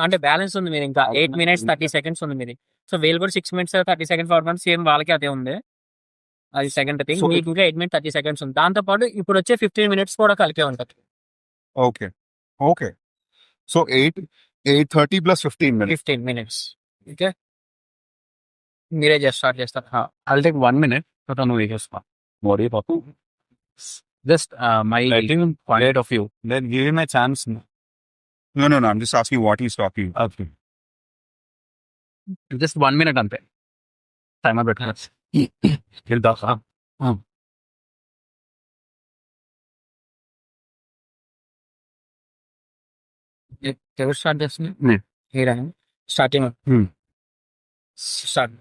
అంటే బ్యాలెన్స్ ఉంది మీరు ఇంకా 8 minutes 30 seconds ఉంది మీది. సో వీళ్ళు కూడా 6 minutes 30 seconds ఫార్మర్ సేమ్ వాళ్ళకి అదే ఉంది. అది సెకండ్ థింగ్. So- మీకు ఇంకా 8 minutes 30 seconds ఉంది. దాంతో పాటు ఇప్పుడు వచ్చే 15 minutes కూడా కలిపే ఉంటుంది. Okay okay so 8:30 plus 15 minutes. 15 minutes. Okay, మీరే స్టార్ట్ చేస్తారు. I'll take 1 minute. So no issues. Worry about just my point of view. Then give him a chance. No, I'm just asking what he's talking. Okay. Just 1 minute ante. Timer పెట్టు. వెళ్దా? ఎవరు start చేస్తున్నారు? నేను. మీరా? Starting start.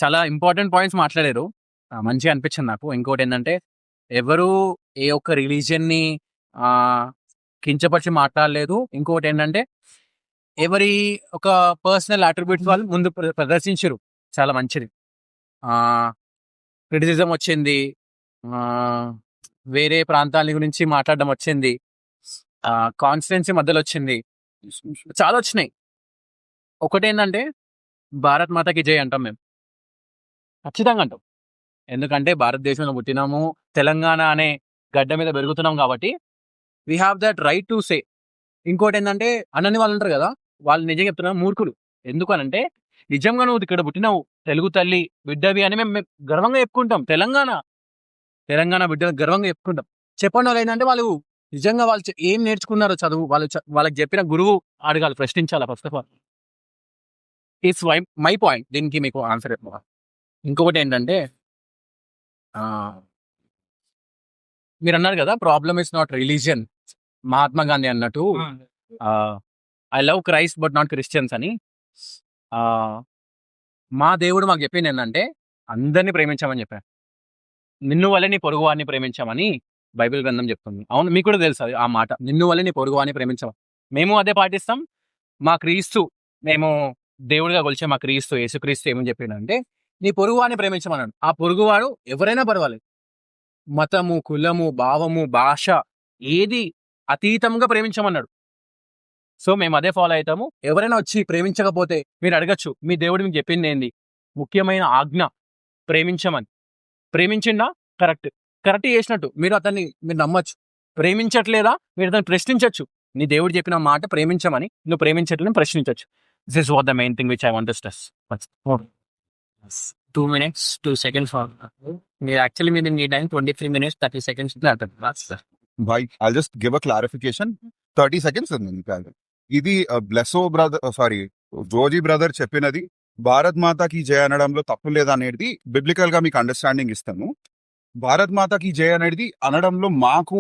చాలా important points మాట్లాడారు. మంచిగా అనిపించింది నాకు. ఇంకోటి ఏంటంటే ఎవరు ఏ ఒక్క రిలీజియన్ని కించపరిచి మాట్లాడలేదు. ఇంకోటి ఏంటంటే ఎవరి ఒక పర్సనల్ అట్రిబ్యూట్స్ వాళ్ళు ముందు ప్రదర్శించారు. చాలా మంచిది. క్రిటిసిజం వచ్చింది, వేరే ప్రాంతాల గురించి మాట్లాడడం వచ్చింది, కాన్స్టిట్యున్సీ మధ్యలో వచ్చింది, చాలా వచ్చినాయి. ఒకటేంటంటే భారత్ మాతకి జై అంటాం మేము, ఖచ్చితంగా అంటాం. ఎందుకంటే భారతదేశంలో పుట్టినాము, తెలంగాణ అనే గడ్డ మీద పెరుగుతున్నాం కాబట్టి we have that right to say. ఇంకోటి ఏంటంటే అన్నని వాళ్ళు ఉంటారు కదా, వాళ్ళు నిజంగా చెప్తున్నారు మూర్ఖులు. ఎందుకనంటే నిజంగా నువ్వు ఇక్కడ పుట్టినావు, తెలుగు తల్లి బిడ్డవి అని మేము గర్వంగా చెప్పుకుంటాం. తెలంగాణ బిడ్డలు గర్వంగా చెప్పుకుంటాం. చెప్పండి వాళ్ళు ఏంటంటే వాళ్ళు నిజంగా వాళ్ళు ఏం నేర్చుకున్నారో చదువు, వాళ్ళకి చెప్పిన గురువు అడగాలి, ప్రశ్నించాలి. First of all it's my point. దీనికి మీకు ఆన్సర్ చెప్పాలి. ఇంకొకటి ఏంటంటే మీరు అన్నారు కదా, problem is not religion. Mahatma Gandhi అన్నట్టు I love Christ but not Christians అని. మా దేవుడు మాకు చెప్పింది ఏంటంటే అందరినీ ప్రేమించామని చెప్పారు. నిన్ను వల్లే నీ పొరుగు వారిని ప్రేమించామని బైబిల్ గ్రంథం చెప్తుంది. అవును, మీకు కూడా తెలుసు ఆ మాట, నిన్ను వల్లే నీ పొరుగు వారిని ప్రేమించామని. మేము అదే పాటిస్తాం. మా క్రీస్తు, మేము దేవుడిగా కొలిచే మా క్రీస్తు, యేసుక్రీస్తు ఏమని చెప్పిండంటే నీ పొరుగు వారిని ప్రేమించమన్నాడు. ఆ పొరుగువాడు ఎవరైనా పర్వాలేదు, మతము, కులము, భావము, భాష ఏది అతీతంగా ప్రేమించమన్నాడు. సో మేము అదే ఫాలో అవుతాము. ఎవరైనా వచ్చి ప్రేమించకపోతే మీరు అడగచ్చు, మీ దేవుడు మీకు చెప్పింది ఏంది? ముఖ్యమైన ఆజ్ఞ ప్రేమించమని. ప్రేమించిండా? కరెక్ట్ చేసినట్టు మీరు అతన్ని మీరు నమ్మచ్చు. ప్రేమించట్లేదా? మీరు అతన్ని ప్రశ్నించవచ్చు. నీ దేవుడు చెప్పిన మాట ప్రేమించమని, నువ్వు ప్రేమించట్లేదని ప్రశ్నించవచ్చు. This is what the main thing which I want to stress. 2 minutes 2 seconds మీరు యాక్చువల్లీ మీరు నీ time 23 minutes 30 seconds. Bhai, I'll just give a clarification. 30 seconds ఇది బ్లెస్సో బ్రదర్, సారీ జోజీ బ్రదర్ చెప్పినది భారత్ మాతాకి జయ అనడంలో తప్పు లేదనేది బిబ్లికల్ గా మీకు అండర్స్టాండింగ్ ఇస్తాము. భారత్ మాతాకి జయ అనేది అనడంలో మాకు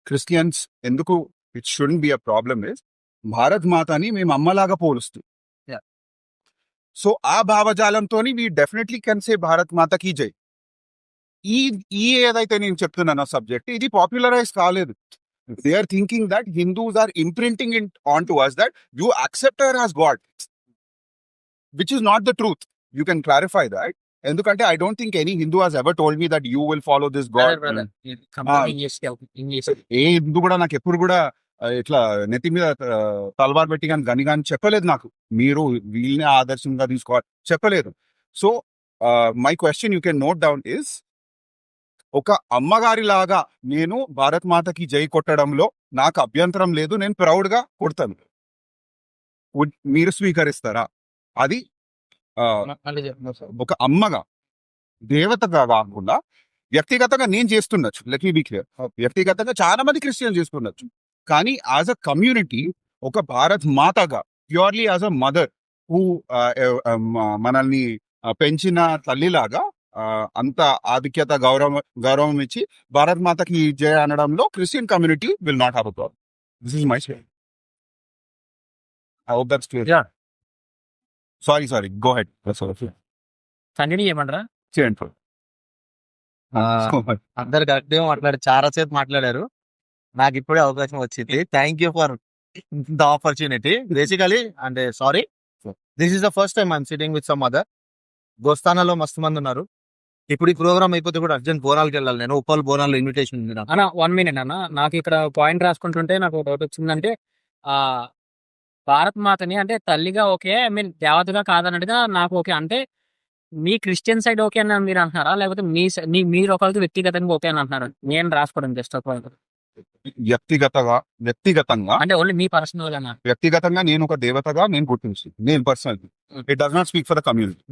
క్రిస్టియన్స్ ఎందుకు it shouldn't be a problem is, Bharat మాతాని మేము అమ్మలాగా పోలుస్తూ, సో ఆ భావజాలంతో we definitely can say Bharat మాతాకి జై. ఈ ఏదైతే నేను చెప్తున్నానో సబ్జెక్ట్, ఇది పాపులరైజ్ కాలేదు. They are thinking that Hindus are imprinting it on to us that you accept her as God, which is not the truth. You can clarify that. ఎందుకంటే I don't think any Hindu has ever told me that you will follow this God. ఏ హిందూ కూడా నాకు ఎప్పుడు కూడా ఇట్లా నెత్తి మీద తలవార్ పెట్టి కానీ గని కానీ చెప్పలేదు నాకు, మీరు వీళ్ళని ఆదర్శంగా తీసుకోవాలి చెప్పలేదు. So my question you can note down is, ఒక అమ్మగారి లాగా నేను భారత్ మాతకి జై కొట్టడంలో నాకు అభ్యంతరం లేదు, నేను ప్రౌడ్ గా కొడతాను. మీరు స్వీకరిస్తారా? అది ఒక అమ్మగా, దేవతగా కాకుండా వ్యక్తిగతంగా నేను చేస్తుండొచ్చు. లెట్ మీ బి క్లియర్, వ్యక్తిగతంగా చాలా మంది క్రిస్టియన్ చేస్తుండొచ్చు. కానీ యాజ్ అ కమ్యూనిటీ, ఒక భారత్ మాతగా, purely as a mother who మనల్ని పెంచిన తల్లిలాగా అంత ఆధిక్యత గౌరవం ఇచ్చి భారత్ మాతకి జయ అనడంలో Christian community will not have a problem. This is my state. I hope that's clear. Yeah. Sorry go head. Continue చేయమంటారా? చేయండి. అందరు కరెక్ట్ గా మాట్లాడారు, చాలా సేపు మాట్లాడారు. నాకు ఇప్పుడే అవకాశం వచ్చింది. Thank you for the opportunity. Basically అంటే sorry, this is the first time I'm sitting with some other. దోస్తానాలో మస్తు మంది ఉన్నారు, ఇప్పుడు ఈ ప్రోగ్రామ్ అయిపోతే కూడా అర్జెంట్ బోనాలకి వెళ్ళాలి. నేను ఉప్పల్ బోనాల్లో ఇన్విటేషన్ ఉంది నాకు. అన్న 1 మినిట్ అన్న. నాకు ఇక్కడ పాయింట్ రాసుకుంటుంటే నాకు డౌట్ వచ్చిందంటే ఆ భారత్ మాతని అంటే తల్లిగా ఓకే, ఐ మీన్ దేవతగా కాదన్నట్టుగా నాకు ఓకే. అంటే మీ క్రిస్టియన్ సైడ్ ఓకే అని మీరు అంటున్నారా, లేకపోతే మీరు ఒకరికి వ్యక్తిగతంగా ఓకే అని అంటున్నారా? నేను రాసుకోవడం జస్ట్ వ్యక్తిగతంగా అంటే ఓన్లీ మీ పర్సనల్ గా వ్యక్తిగతంగా నేను ఒక దేవతగా నేను గుర్తించి నేను personal it does not speak for the community.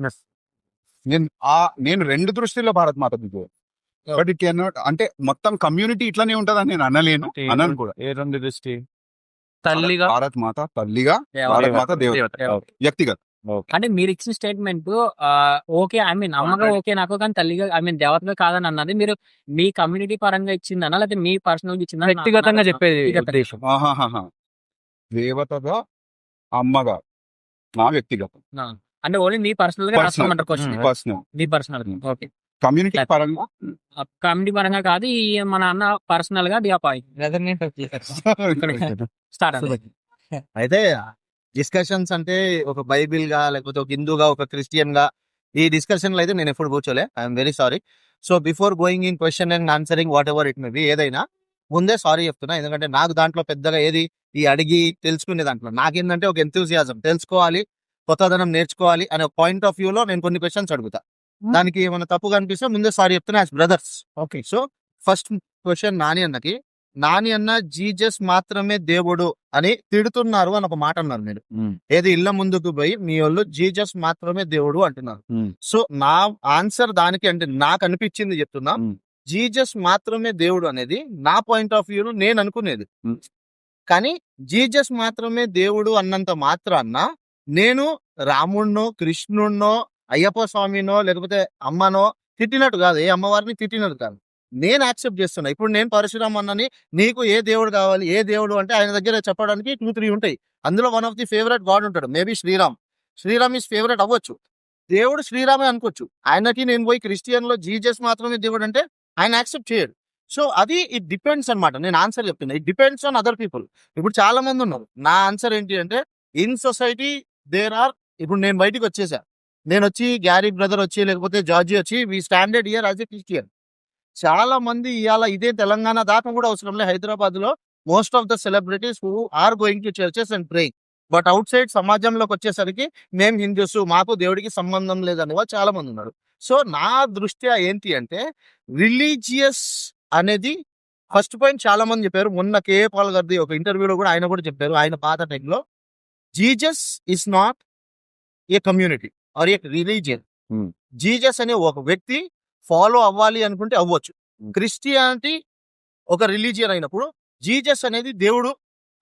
నేను రెండు దృష్టిలో భారత్ మాత బట్ ఇట్ కెన్ నాట్ అంటే మొత్తం కమ్యూనిటీ ఇట్లానే ఉంటదని నేను అనను కూడా. ఏ రెండు దృష్టి తల్లిగా భారత్ మాత తల్లిగా, భారత్ మాత దేవత వ్యక్తిగత. అంటే మీరు ఇచ్చిన స్టేట్మెంట్ ఓకే, ఐ మీన్ అమ్మగా ఓకే నాకు, కానీ తల్లిగా ఐ మీన్ దేవతగా కాదని అన్నది మీరు మీ కమ్యూనిటీ పరంగా ఇచ్చిందన్నా లేకపోతే మీ పర్సనల్ ఇచ్చిందా? వ్యక్తిగతంగా చెప్పేది ఉద్దేశం. ఆహాహాహా. దేవతగా అమ్మగా నా వ్యక్తిగతం అంటే ఓన్లీ మీ పర్సనల్ గా రాసుకోమంటారు క్వశ్చన్. పర్సనల్ మీ పర్సనల్ ఓకే, కమ్యూనిటీ పరంగా కమ్యూనిటీ పరంగా కాదు. ఈ మన అన్న పర్సనల్ గా డియాపాయ్ స్టార్ట్. అయితే డిస్కషన్స్ అంటే ఒక బైబిల్ గా లేకపోతే ఒక హిందూగా ఒక క్రిస్టియన్ గా ఈ డిస్కషన్ లో అయితే నేను ఎప్పుడు కూర్చోలే. I'm very sorry. So before going in question and answering whatever it may be, ఏదైనా ముందే సారీ చెప్తున్నా. ఎందుకంటే నాకు దాంట్లో పెద్దగా ఏది ఈ అడిగి తెలుసుకునే దాంట్లో నాకేంటంటే ఒక ఎంతూజియాజం, తెలుసుకోవాలి, కొత్తదనం నేర్చుకోవాలి అనే పాయింట్ ఆఫ్ వ్యూ లో నేను కొన్ని క్వశ్చన్స్ అడుగుతా. దానికి ఏమైనా తప్పు కనిపిస్తే ముందే సారీ చెప్తున్నా as brothers. Okay, so first question Nani అన్నకి. నాని అన్న జీజస్ మాత్రమే దేవుడు అని తిడుతున్నారు అని ఒక మాట అన్నారు మీరు. ఏది ఇళ్ల ముందుకు పోయి మీ వాళ్ళు జీజస్ మాత్రమే దేవుడు అంటున్నారు. సో నా ఆన్సర్ దానికి అంటే నాకు అనిపించింది చెప్తున్నా. జీజస్ మాత్రమే దేవుడు అనేది నా పాయింట్ ఆఫ్ వ్యూ నేను అనుకునేది. కానీ జీజస్ మాత్రమే దేవుడు అన్నంత మాత్రాన్న నేను రాముడినో కృష్ణుడినో అయ్యప్ప స్వామినో లేకపోతే అమ్మనో తిట్టినట్టు కాదు, ఏ అమ్మవారిని తిట్టినట్టు కాదు. నేను యాక్సెప్ట్ చేస్తున్నా. ఇప్పుడు నేను పరశురామ్ అన్నని నీకు ఏ దేవుడు కావాలి, ఏ దేవుడు అంటే ఆయన దగ్గర చెప్పడానికి 2-3 ఉంటాయి. అందులో one of the favourite God ఉంటాడు, మేబీ శ్రీరామ్ ఈజ్ ఫేవరెట్ అవ్వచ్చు. దేవుడు శ్రీరామే అనుకోవచ్చు. ఆయనకి నేను పోయి క్రిస్టియన్ లో జీజస్ మాత్రమే దేవుడు అంటే ఆయన యాక్సెప్ట్ చేయడు. సో అది ఇట్ డిపెండ్స్ అనమాట. నేను ఆన్సర్ చెప్తున్నా, it depends on other people. ఇప్పుడు చాలా మంది ఉన్నారు. నా ఆన్సర్ ఏంటి అంటే ఇన్ సొసైటీ దేర్ ఆర్, ఇప్పుడు నేను బయటికి వచ్చేసా, నేను వచ్చి గ్యారీ బ్రదర్ వచ్చి లేకపోతే జార్జీ వచ్చి we standard year as a Christian. చాలా మంది ఇవాళ ఇదే తెలంగాణ దాకా కూడా అవసరం లేదు, హైదరాబాద్ లో most of the celebrities who are going to churches and praying. But outside సమాజంలోకి వచ్చేసరికి మేము హిందూస్, మాకు దేవుడికి సంబంధం లేదని వాళ్ళు చాలా మంది ఉన్నారు. సో నా దృష్ట్యా ఏంటి అంటే రిలీజియస్ అనేది ఫస్ట్ పాయింట్ చాలా మంది చెప్పారు. మొన్న కే పాల్ గారిది ఒక ఇంటర్వ్యూలో కూడా ఆయన కూడా చెప్పారు. ఆయన పాత టైంలో Jesus is not a community or a religion. Jesus అనే ఒక వ్యక్తి ఫాలో అవ్వాలి అనుకుంటే అవ్వచ్చు. క్రిస్టియానిటీ ఒక రిలీజియన్ అయినప్పుడు జీజస్ అనేది దేవుడు,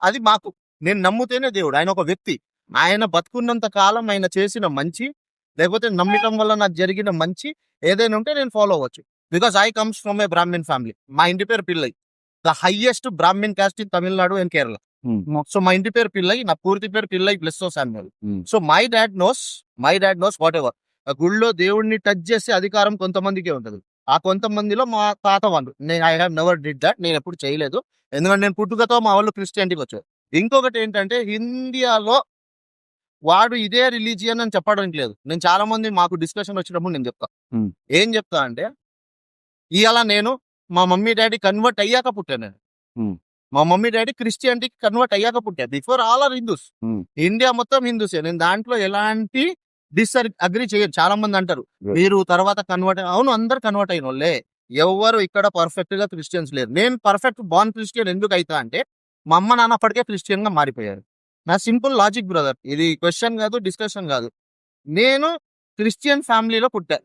అది మాకు నేను నమ్ముతేనే దేవుడు. ఆయన ఒక వ్యక్తి, ఆయన బతుకున్నంత కాలం ఆయన చేసిన మంచి లేకపోతే నమ్మటం వల్ల నాకు జరిగిన మంచి ఏదైనా ఉంటే నేను ఫాలో అవ్వచ్చు. Because I comes from a Brahmin family. మా ఇంటి పేరు Pillai, the highest Brahmin caste in Tamil Nadu and Kerala. So మా ఇంటి పేరు పిల్లై, నా పూర్తి పేరు Pillai Blesso Samuel. So my dad knows whatever. గుళ్ళో దేవుడిని టచ్ చేసే అధికారం కొంతమందికే ఉంటుంది. ఆ కొంతమందిలో మా తాత వాళ్ళు. I have never did that. నేను ఎప్పుడు చేయలేదు, ఎందుకంటే నేను పుట్టుకతో మా వాళ్ళు క్రిస్టియానిటీకి వచ్చారు. ఇంకొకటి ఏంటంటే ఇండియాలో వాడు ఇదే రిలీజియన్ అని చెప్పడానికి లేదు. నేను చాలా మంది మాకు డిస్కషన్ వచ్చినప్పుడు నేను చెప్తా, ఏం చెప్తా అంటే ఇవాళ నేను మా మమ్మీ డాడీ కన్వర్ట్ అయ్యాక పుట్టాను. నేను మా మమ్మీ డాడీ క్రిస్టియానిటీకి కన్వర్ట్ అయ్యాక పుట్టా. Before all are Hindus. India మొత్తం హిందూసే. నేను దాంట్లో ఎలాంటి అగ్రి చేయరు. చాలా మంది అంటారు మీరు తర్వాత కన్వర్ట్. అవును, అందరు కన్వర్ట్ అయిన వాళ్ళే, ఎవరు ఇక్కడ పర్ఫెక్ట్ గా క్రిస్టియన్స్ లేరు. నేను పర్ఫెక్ట్ బాన్ క్రిస్టియన్ ఎందుకు అవుతా అంటే మా అమ్మ నాన్న అప్పటికే క్రిస్టియన్ గా మారిపోయారు. నా సింపుల్ లాజిక్ బ్రదర్, ఇది క్వశ్చన్ కాదు, డిస్కషన్ కాదు. నేను క్రిస్టియన్ ఫ్యామిలీలో పుట్టా.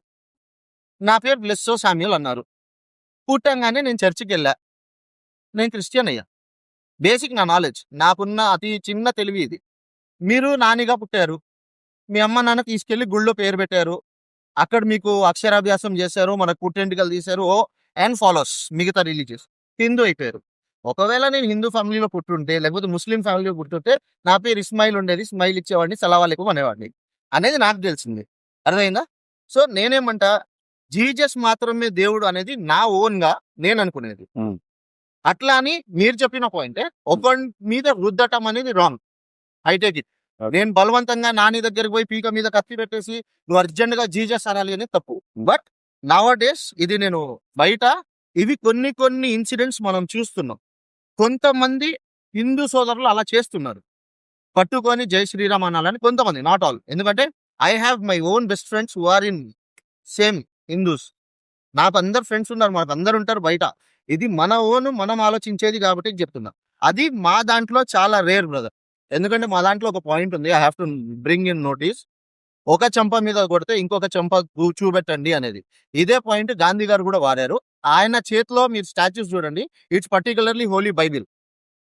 నా పేరు బ్లెస్సో శామ్యూల్ అన్నారు. పుట్టంగానే నేను చర్చికి వెళ్ళా, నేను క్రిస్టియన్ అయ్యా. బేసిక్ నా నాలెడ్జ్, నాకున్న అతి చిన్న తెలివి ఇది. మీరు నానిగా పుట్టారు, మీ అమ్మ నాన్న తీసుకెళ్లి గుళ్ళో పేరు పెట్టారు, అక్కడ మీకు అక్షరాభ్యాసం చేశారు, మనకు పుట్టెంటికలు తీశారు, ఓ అండ్ ఫాలోస్ మిగతా రిలీజియస్, హిందూ అయిపోయారు. ఒకవేళ నేను హిందూ ఫ్యామిలీలో పుట్టుంటే లేకపోతే ముస్లిం ఫ్యామిలీలో పుట్టుంటే నా పేరు ఇస్మాయిల్ ఉండేది, స్మైల్ ఇచ్చేవాడిని, సలావాలేకు అనేవాడిని అనేది నాకు తెలిసింది. అర్థమైందా? సో నేనేమంటా, జీజస్ మాత్రమే దేవుడు అనేది నా ఓన్ గా నేను అనుకునేది. అట్లా అని మీరు చెప్పిన పాయింటే ఒకరి మీద రుద్దటం అనేది రాంగ్. I take it. నేను బలవంతంగా నాని దగ్గరికి పోయి పీక మీద కత్తి పెట్టేసి నువ్వు అర్జెంట్ గా జీజస్ అనాలి అనేది తప్పు. బట్ నవడేస్ ఇది నేను బయట ఇవి కొన్ని ఇన్సిడెంట్స్ మనం చూస్తున్నాం. కొంతమంది హిందూ సోదరులు అలా చేస్తున్నారు, పట్టుకొని జై శ్రీరామ్ అనాలని. కొంతమంది, నాట్ ఆల్. ఎందుకంటే I have my own best friends who are in same Hindus. నాకు అందరు ఫ్రెండ్స్ ఉన్నారు, మాకు అందరు ఉంటారు బయట. ఇది మన ఓన్, మనం ఆలోచించేది కాబట్టి చెప్తున్నా. అది మా దాంట్లో చాలా రేర్ బ్రదర్. ఎందుకంటే మా దాంట్లో ఒక పాయింట్ ఉంది, I have to bring in notice. ఒక చెంప మీద కొడితే ఇంకొక చెంప చూపెట్టండి అనేది. ఇదే పాయింట్ గాంధీ గారు కూడా వాడారు. ఆయన చేతిలో మీరు స్టాచ్యూస్ చూడండి, ఇట్స్ పర్టికులర్లీ హోలీ బైబిల్.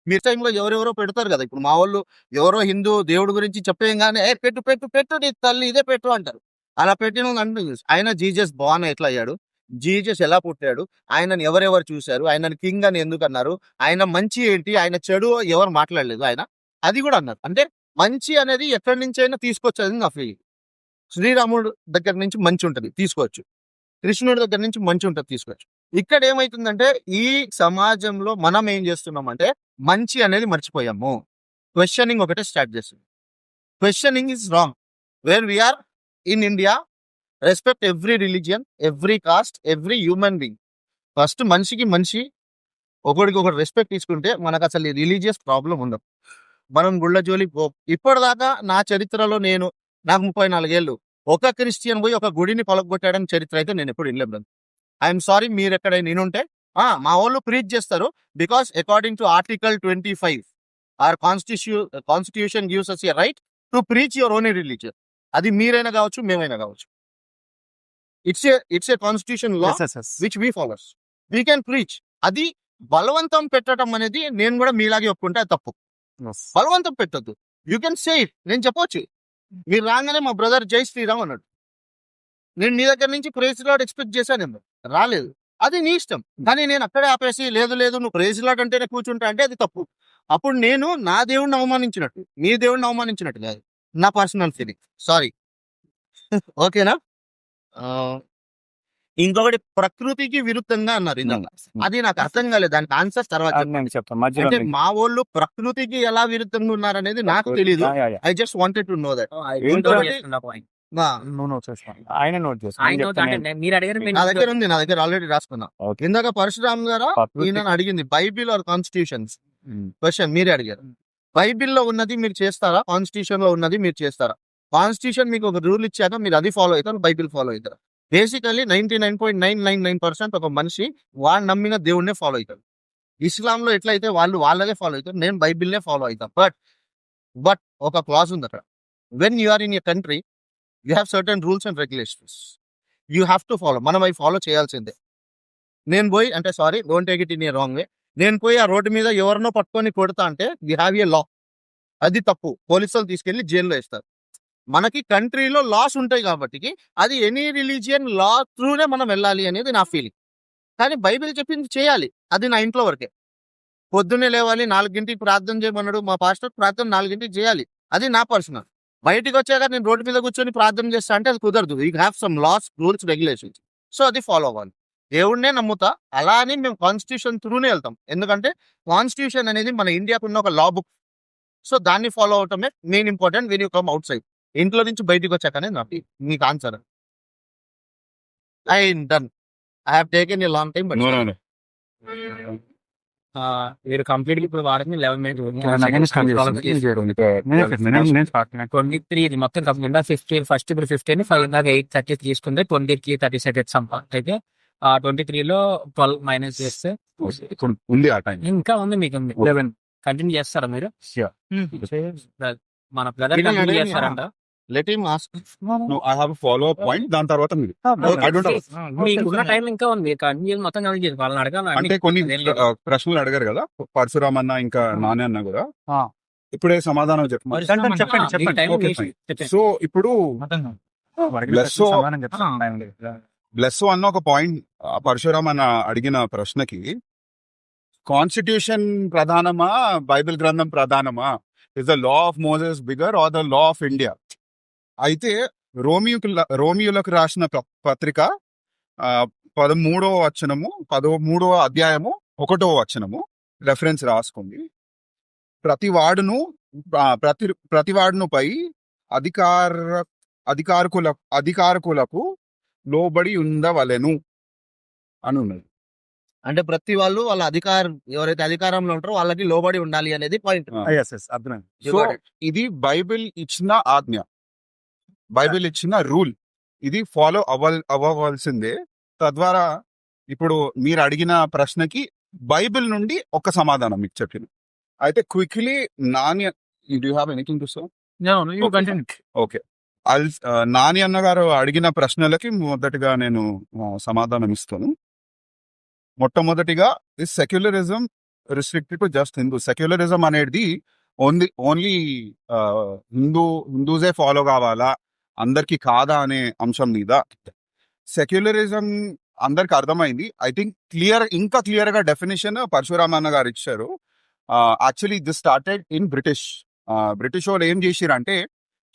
మీ టైంలో ఎవరెవరో పెడతారు కదా, ఇప్పుడు మా వాళ్ళు ఎవరో హిందూ దేవుడి గురించి చెప్పేయంగానే "ఏ, పెట్టు పెట్టు పెట్టు నీ తల్లి ఇదే పెట్టు" అంటారు. అలా పెట్టిన అంటుంది. ఆయన జీజస్ బాన్ ఎట్లా అయ్యాడు, జీజస్ ఎలా పుట్టాడు, ఆయనను ఎవరెవరు చూశారు, ఆయనను కింగ్ అని ఎందుకు అన్నారు, ఆయన మంచి ఏంటి, ఆయన చెడు ఎవరు మాట్లాడలేదు, ఆయన అది కూడా అన్నారు. అంటే మంచి అనేది ఎక్కడి నుంచి అయినా తీసుకొచ్చేది నా ఫీలింగ్. శ్రీరాముడు దగ్గర నుంచి మంచి ఉంటది, తీసుకోవచ్చు. కృష్ణుడి దగ్గర నుంచి మంచి ఉంటది, తీసుకోవచ్చు. ఇక్కడ ఏమైతుందంటే ఈ సమాజంలో మనం ఏం చేస్తున్నామంటే మంచి అనేది మర్చిపోయాము. క్వశ్చనింగ్ ఒకటే స్టార్ట్ చేస్తుంది. Questioning is wrong. Where we are in India, respect every religion, every caste, every human being. First మనిషికి మనిషి ఒకడికి ఒకటి రెస్పెక్ట్ తీసుకుంటే మనకు అసలు ఈ రిలీజియస్ ప్రాబ్లం ఉండదు. మనం గుళ్ళ జోలికి పో. ఇప్పటిదాకా నా చరిత్రలో నాకు 34 ఏళ్ళు ఒక క్రిస్టియన్ పోయి ఒక గుడిని పలగొట్టాడని చరిత్ర అయితే నేను ఎప్పుడు వినలేదు. ఐఎమ్ సారీ, మీరు ఎక్కడైనా వినుంటే మా వాళ్ళు ప్రీచ్ చేస్తారు. Because according to article 25 our constitution gives us a right to preach your own religion. అది మీరైనా కావచ్చు, మేమైనా కావచ్చు. It's a constitution law which we follows. We can preach. అది బలవంతం పెట్టడం అనేది నేను కూడా మీలాగే ఒప్పుకుంటే అది తప్పు. బలవంతం పెట్టద్దు. You can say it. నేను చెప్పొచ్చు, మీరు రాగానే మా బ్రదర్ జై శ్రీరామ్ అన్నాడు, నేను నీ దగ్గర నుంచి ప్రైజ్ లార్డ్ ఎక్స్పెక్ట్ చేశాను, రాలేదు. అది నీ ఇష్టం. కానీ నేను అక్కడే ఆపేసి లేదు నువ్వు ప్రైజ్ లార్డ్ అంటేనే కూర్చుంటా అంటే అది తప్పు. అప్పుడు నేను నా దేవుడిని అవమానించినట్టు, మీ దేవుడిని అవమానించినట్టు కాదు. నా పర్సనల్ ఫీలింగ్. సారీ. ఓకేనా? ఇంకొకటి ప్రకృతికి విరుద్ధంగా అన్నారు ఇందాక. అది నాకు అర్థం కాలేదు, దానికి ఆన్సర్ తర్వాత చెప్తాను. అంటే మా వాళ్ళు ప్రకృతికి ఎలా విరుద్ధంగా ఉన్నారనేది నాకు తెలియదు. I just wanted to know that. ఆయన నోట్ మీరు అడిగారు, నా దగ్గర ఉంది, నా దగ్గర ఆల్రెడీ రాసుకున్నా. ఇందాక పరశురామ్ గారు ఈయన అడిగింది బైబిల్ ఆర్ కాన్స్టిట్యూషన్స్ క్వశ్చన్ మీరే అడిగారు. బైబిల్లో ఉన్నది మీరు చేస్తారా, కాన్స్టిట్యూషన్ లో ఉన్నది మీరు చేస్తారా? కాన్స్టిట్యూషన్ మీకు ఒక రూల్ ఇచ్చాక మీరు అది ఫాలో అవుతారు, బైబిల్ ఫాలో అవుతారు. బేసికలీ 99.999% ఒక మనిషి వాడు నమ్మిన దేవుడినే ఫాలో అవుతాడు. ఇస్లాంలో ఎట్లయితే వాళ్ళు వాళ్ళదే ఫాలో అవుతారు, నేను బైబిల్నే ఫాలో అవుతాను. బట్ ఒక క్లాజ్ ఉంది అక్కడ. When you are in a country, you have certain rules and regulations, you have to follow. మనం అవి ఫాలో చేయాల్సిందే. నేను పోయి అంటే sorry, don't take it in a wrong way, నేను పోయి ఆ రోడ్డు మీద ఎవరినో పట్టుకొని కొడతా అంటే వీ హ్యావ్ ఏ లా. అది తప్పు, పోలీసులు తీసుకెళ్లి జైల్లో వేస్తారు. మనకి కంట్రీలో లాస్ ఉంటాయి కాబట్టి అది ఎనీ రిలీజియన్ లా త్రూనే మనం వెళ్ళాలి అనేది నా ఫీలింగ్. కానీ బైబిల్ చెప్పింది చేయాలి, అది నా ఇంట్లో వరకే. పొద్దున్నే లేవాలి, 4 గంటలకు ప్రార్థన చేయమన్నాడు మా పాస్టర్, ప్రార్థన 4 గంటలకు చేయాలి, అది నా పర్సనల్. బయటికి వచ్చాక నేను రోడ్డు మీద కూర్చొని ప్రార్థన చేస్తా అంటే అది కుదరదు. You have some laws, rules, regulations. So అది ఫాలో అవ్వాలి. దేవుడినే నమ్ముతా, అలా అని మేము కాన్స్టిట్యూషన్ త్రూనే వెళ్తాం. ఎందుకంటే కాన్స్టిట్యూషన్ అనేది మన ఇండియాకు ఉన్న ఒక లా బుక్. సో దాన్ని ఫాలో అవటమే main important when you come outside. ఇంట్లో నుంచి బయటకు వచ్చాకనే నాకు మీకు answer. I done. I have taken a long time. But మీరు కంప్లీట్ ఇప్పుడు వాడింది 11 minutes. 23 ఇది మొత్తం కంప్లీట్ 50. ఫస్ట్ ఇప్పుడు 15, 8:30 తీసుకుంటే 20కి 30 seconds అయితే 23లో 12 మైనస్ చేస్తే ఇప్పుడు ఉంది ఆ టైం. ఇంకా ఉంది, మీకు ఉంది 11. కంటిన్యూ చేస్తారా మీరు? మన బ్రదర్ కంటిన్యూ చేస్తారంట. Let him ask. No, I have a follow-up point. దాని తర్వాత మీరు. I don't know. మీకున్న టైం ఇంకా ఉంది, కంటిన్యూ మొత్తం కంప్లీట్ చేసి వాళ్ళని అడగాలి. అంటే కొన్ని ప్రశ్నలు అడిగారు కదా పరశురామ్ అన్న ఇంకా నాని అన్న కూడా, ఇప్పుడే సమాధానం చెప్పండి. సో ఇప్పుడు బ్లెస్సో అన్న ఒక పాయింట్, పరశురామ్ అన్న అడిగిన ప్రశ్నకి కాన్స్టిట్యూషన్ ప్రధానమా, బైబిల్ గ్రంథం ప్రధానమా, is the law of Moses bigger or the law of India? అయితే రోమియోలకు రాసిన పత్రిక 13వ వచనము, 13వ అధ్యాయము 1వ వచనము రెఫరెన్స్ రాసుకుంది. ప్రతివాడును పై అధికారకులకు లోబడి ఉండవలెను అని ఉన్నది. అంటే ప్రతి వాళ్ళు వాళ్ళ ఎవరైతే అధికారంలో ఉంటారో వాళ్ళకి లోబడి ఉండాలి అనేది పాయింట్. అర్థమైంది. సో ఇది బైబిల్ ఇచ్చిన ఆజ్ఞ, బైబిల్ ఇచ్చిన రూల్, ఇది ఫాలో అవ్వవలసిందే. తద్వారా ఇప్పుడు మీరు అడిగిన ప్రశ్నకి బైబిల్ నుండి ఒక సమాధానం మీకు చెప్పిన. అయితే quickly do have anything to say? Okay, Nani అన్న గారు అడిగిన ప్రశ్నలకి మొదటిగా నేను సమాధానం ఇస్తాను. మొట్టమొదటిగా this secularism restricted to just Hindu. Secularism అనేది ఓన్లీ హిందూసే ఫాలో కావాలా, అందరికి కాదా అనే అంశం మీద. సెక్యులరిజం అందరికి అర్థమైంది. ఐ థింక్ ఇంకా క్లియర్ గా డెఫినేషన్ పరశురామన్న గారు ఇచ్చారు. Actually this started in British వాళ్ళు ఏం చేసిరంటే,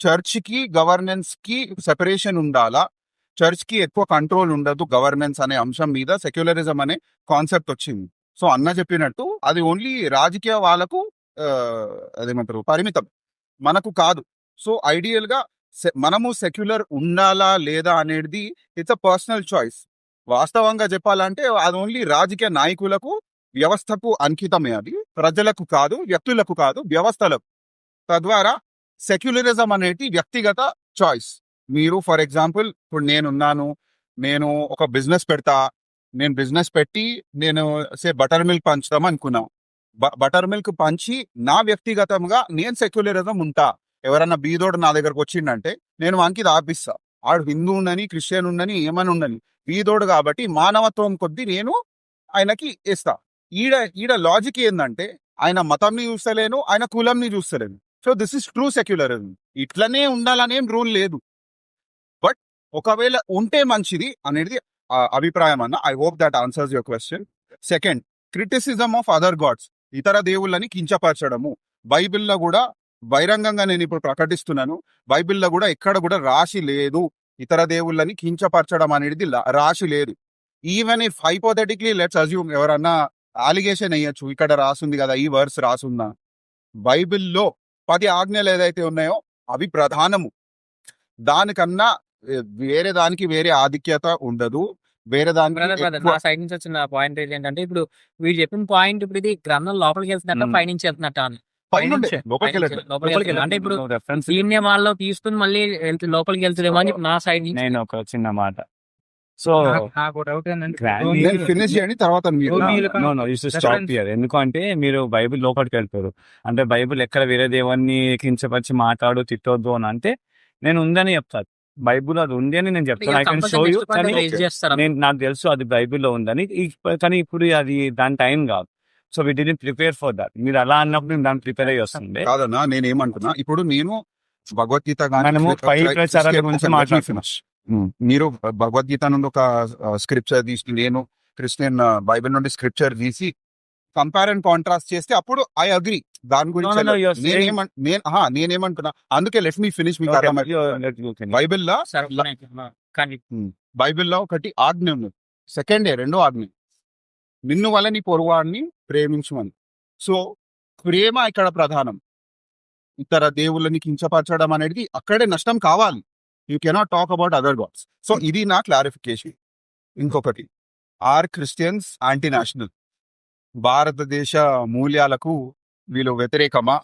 చర్చ్ కి గవర్నెన్స్ కి సెపరేషన్ ఉండాలా, చర్చ్ కి ఎక్కువ కంట్రోల్ ఉండదు గవర్నెన్స్ అనే అంశం మీద సెక్యులరిజం అనే కాన్సెప్ట్ వచ్చింది. సో అన్న చెప్పినట్టు అది ఓన్లీ రాజకీయ వాళ్ళకు అదేమంటారు పరిమితం, మనకు కాదు. సో ఐడియల్ గా మనము సెక్యులర్ ఉండాలా లేదా అనేది ఇట్స్ అ పర్సనల్ చాయిస్. వాస్తవంగా చెప్పాలంటే అది ఓన్లీ రాజకీయ నాయకులకు, వ్యవస్థకు అంకితమే. అది ప్రజలకు కాదు, వ్యక్తులకు కాదు, వ్యవస్థలకు. తద్వారా సెక్యులరిజం అనేది వ్యక్తిగత చాయిస్. మీరు ఫర్ ఎగ్జాంపుల్ ఇప్పుడు నేను ఒక బిజినెస్ పెడతా, నేను బిజినెస్ పెట్టి నేను బటర్ మిల్క్ పంచుతాం అనుకున్నా. బటర్ మిల్క్ పంచి నా వ్యక్తిగతంగా నేను సెక్యులరిజం ఉంటా. ఎవరన్నా బీదోడు నా దగ్గరకు వచ్చిండంటే నేను వానికి ఆపిస్తా. ఆడు హిందూ ఉండని, క్రిస్టియన్ ఉండని, ఏమని ఉండని, బీదోడు కాబట్టి మానవత్వం కొద్దీ నేను ఆయనకి ఇస్తా. ఈడ లాజిక్ ఏంటంటే ఆయన మతంని చూస్తలేను, ఆయన కులంని చూస్తలేను. So this is true secularism. ఇట్లనే ఉండాలనేం రూల్ లేదు. బట్ ఒకవేళ ఉంటే మంచిది అనేది అభిప్రాయం అన్న. I hope that answers your question. Second, criticism of other gods, ఇతర దేవుళ్ళని కించపరచడము. బైబిల్లో కూడా బహిరంగంగా నేను ఇప్పుడు ప్రకటిస్తున్నాను, బైబిల్లో కూడా ఎక్కడ కూడా రాసి లేదు ఇతర దేవుళ్ళని కించపరచడం అనేది రాసి లేదు. Even if hypothetically let's assume ఎవరన్నా అలిగేషన్ వేయచ్చు, ఇక్కడ రాసుంది కదా, ఈ వర్స్ రాసుందా. బైబిల్లో 10 ఆజ్ఞలు ఏదైతే ఉన్నాయో అవి ప్రధానము. దానికన్నా వేరే దానికి వేరే ఆధిక్యత ఉండదు. వేరే దానికి నా సైడ్ నుంచి వచ్చిన పాయింట్ ఏంటంటే, ఇప్పుడు వీళ్ళు చెప్పిన పాయింట్ ఇప్పుడు ఇది గ్రంథం లోపలికి వెళ్తున్నట్ట, పైనుంచి వెళ్తున్నట్ట అని. లోపలికి వెళ్తుంది. అంటే ఇప్పుడు దీన్ని వాళ్ళు తీసుకుని మళ్ళీ లోపలికి వెళ్తుందేమో అని నా సైడ్ నుంచి నేను ఒక చిన్న మాట. సో ఫినిష్ చేయండి, తర్వాత స్టాప్ హియర్. ఎందుకంటే మీరు బైబిల్ లోపలికి వెళ్తారు అంటే బైబిల్ ఎక్కడ వేరే దేవుణ్ణి కించపరిచి మాట్లాడు, తిట్టొద్దు అని అంటే నేను ఉందని చెప్తాను. బైబిల్ అది ఉంది అని నేను చెప్తాను. I can show you. నాకు తెలుసు అది బైబిల్లో ఉందని, కానీ ఇప్పుడు అది దాని టైం కాదు. So we didn't prepare for that. మీరు అలా అన్నప్పుడు దాన్ని ప్రిపేర్ అయ్యి వస్తుంది. కాదన్నా, నేనేమంటున్నా, ఇప్పుడు నేను భగవద్గీత మీరు భగవద్గీత నుండి ఒక స్క్రిప్చర్ తీసి, నేను క్రిస్టియన్ బైబిల్ నుండి స్క్రిప్చర్ తీసి కంపేర్ అండ్ కాంట్రాస్ట్ చేస్తే అప్పుడు ఐ అగ్రీ దాని గురించి. నేనేమంటున్నా, అందుకే లెట్ మీ ఫినిష్. బైబిల్లో ఒకటి ఆజ్ఞ ఉన్నది, రెండో ఆజ్ఞ నిన్ను వల్ల నీ పొరుగువాడిని ప్రేమించమని. సో ప్రేమ ఇక్కడ ప్రధానం. ఇతర దేవుళ్ళని కించపరచడం అనేది అక్కడే నష్టం కావాలి. You cannot talk about other gods. So ఇది నా క్లారిఫికేషన్. ఇంకొకటి, ఆర్ క్రిస్టియన్స్ యాంటీ నేషనల్? భారతదేశ మూల్యాలకు వీళ్ళు వ్యతిరేకమా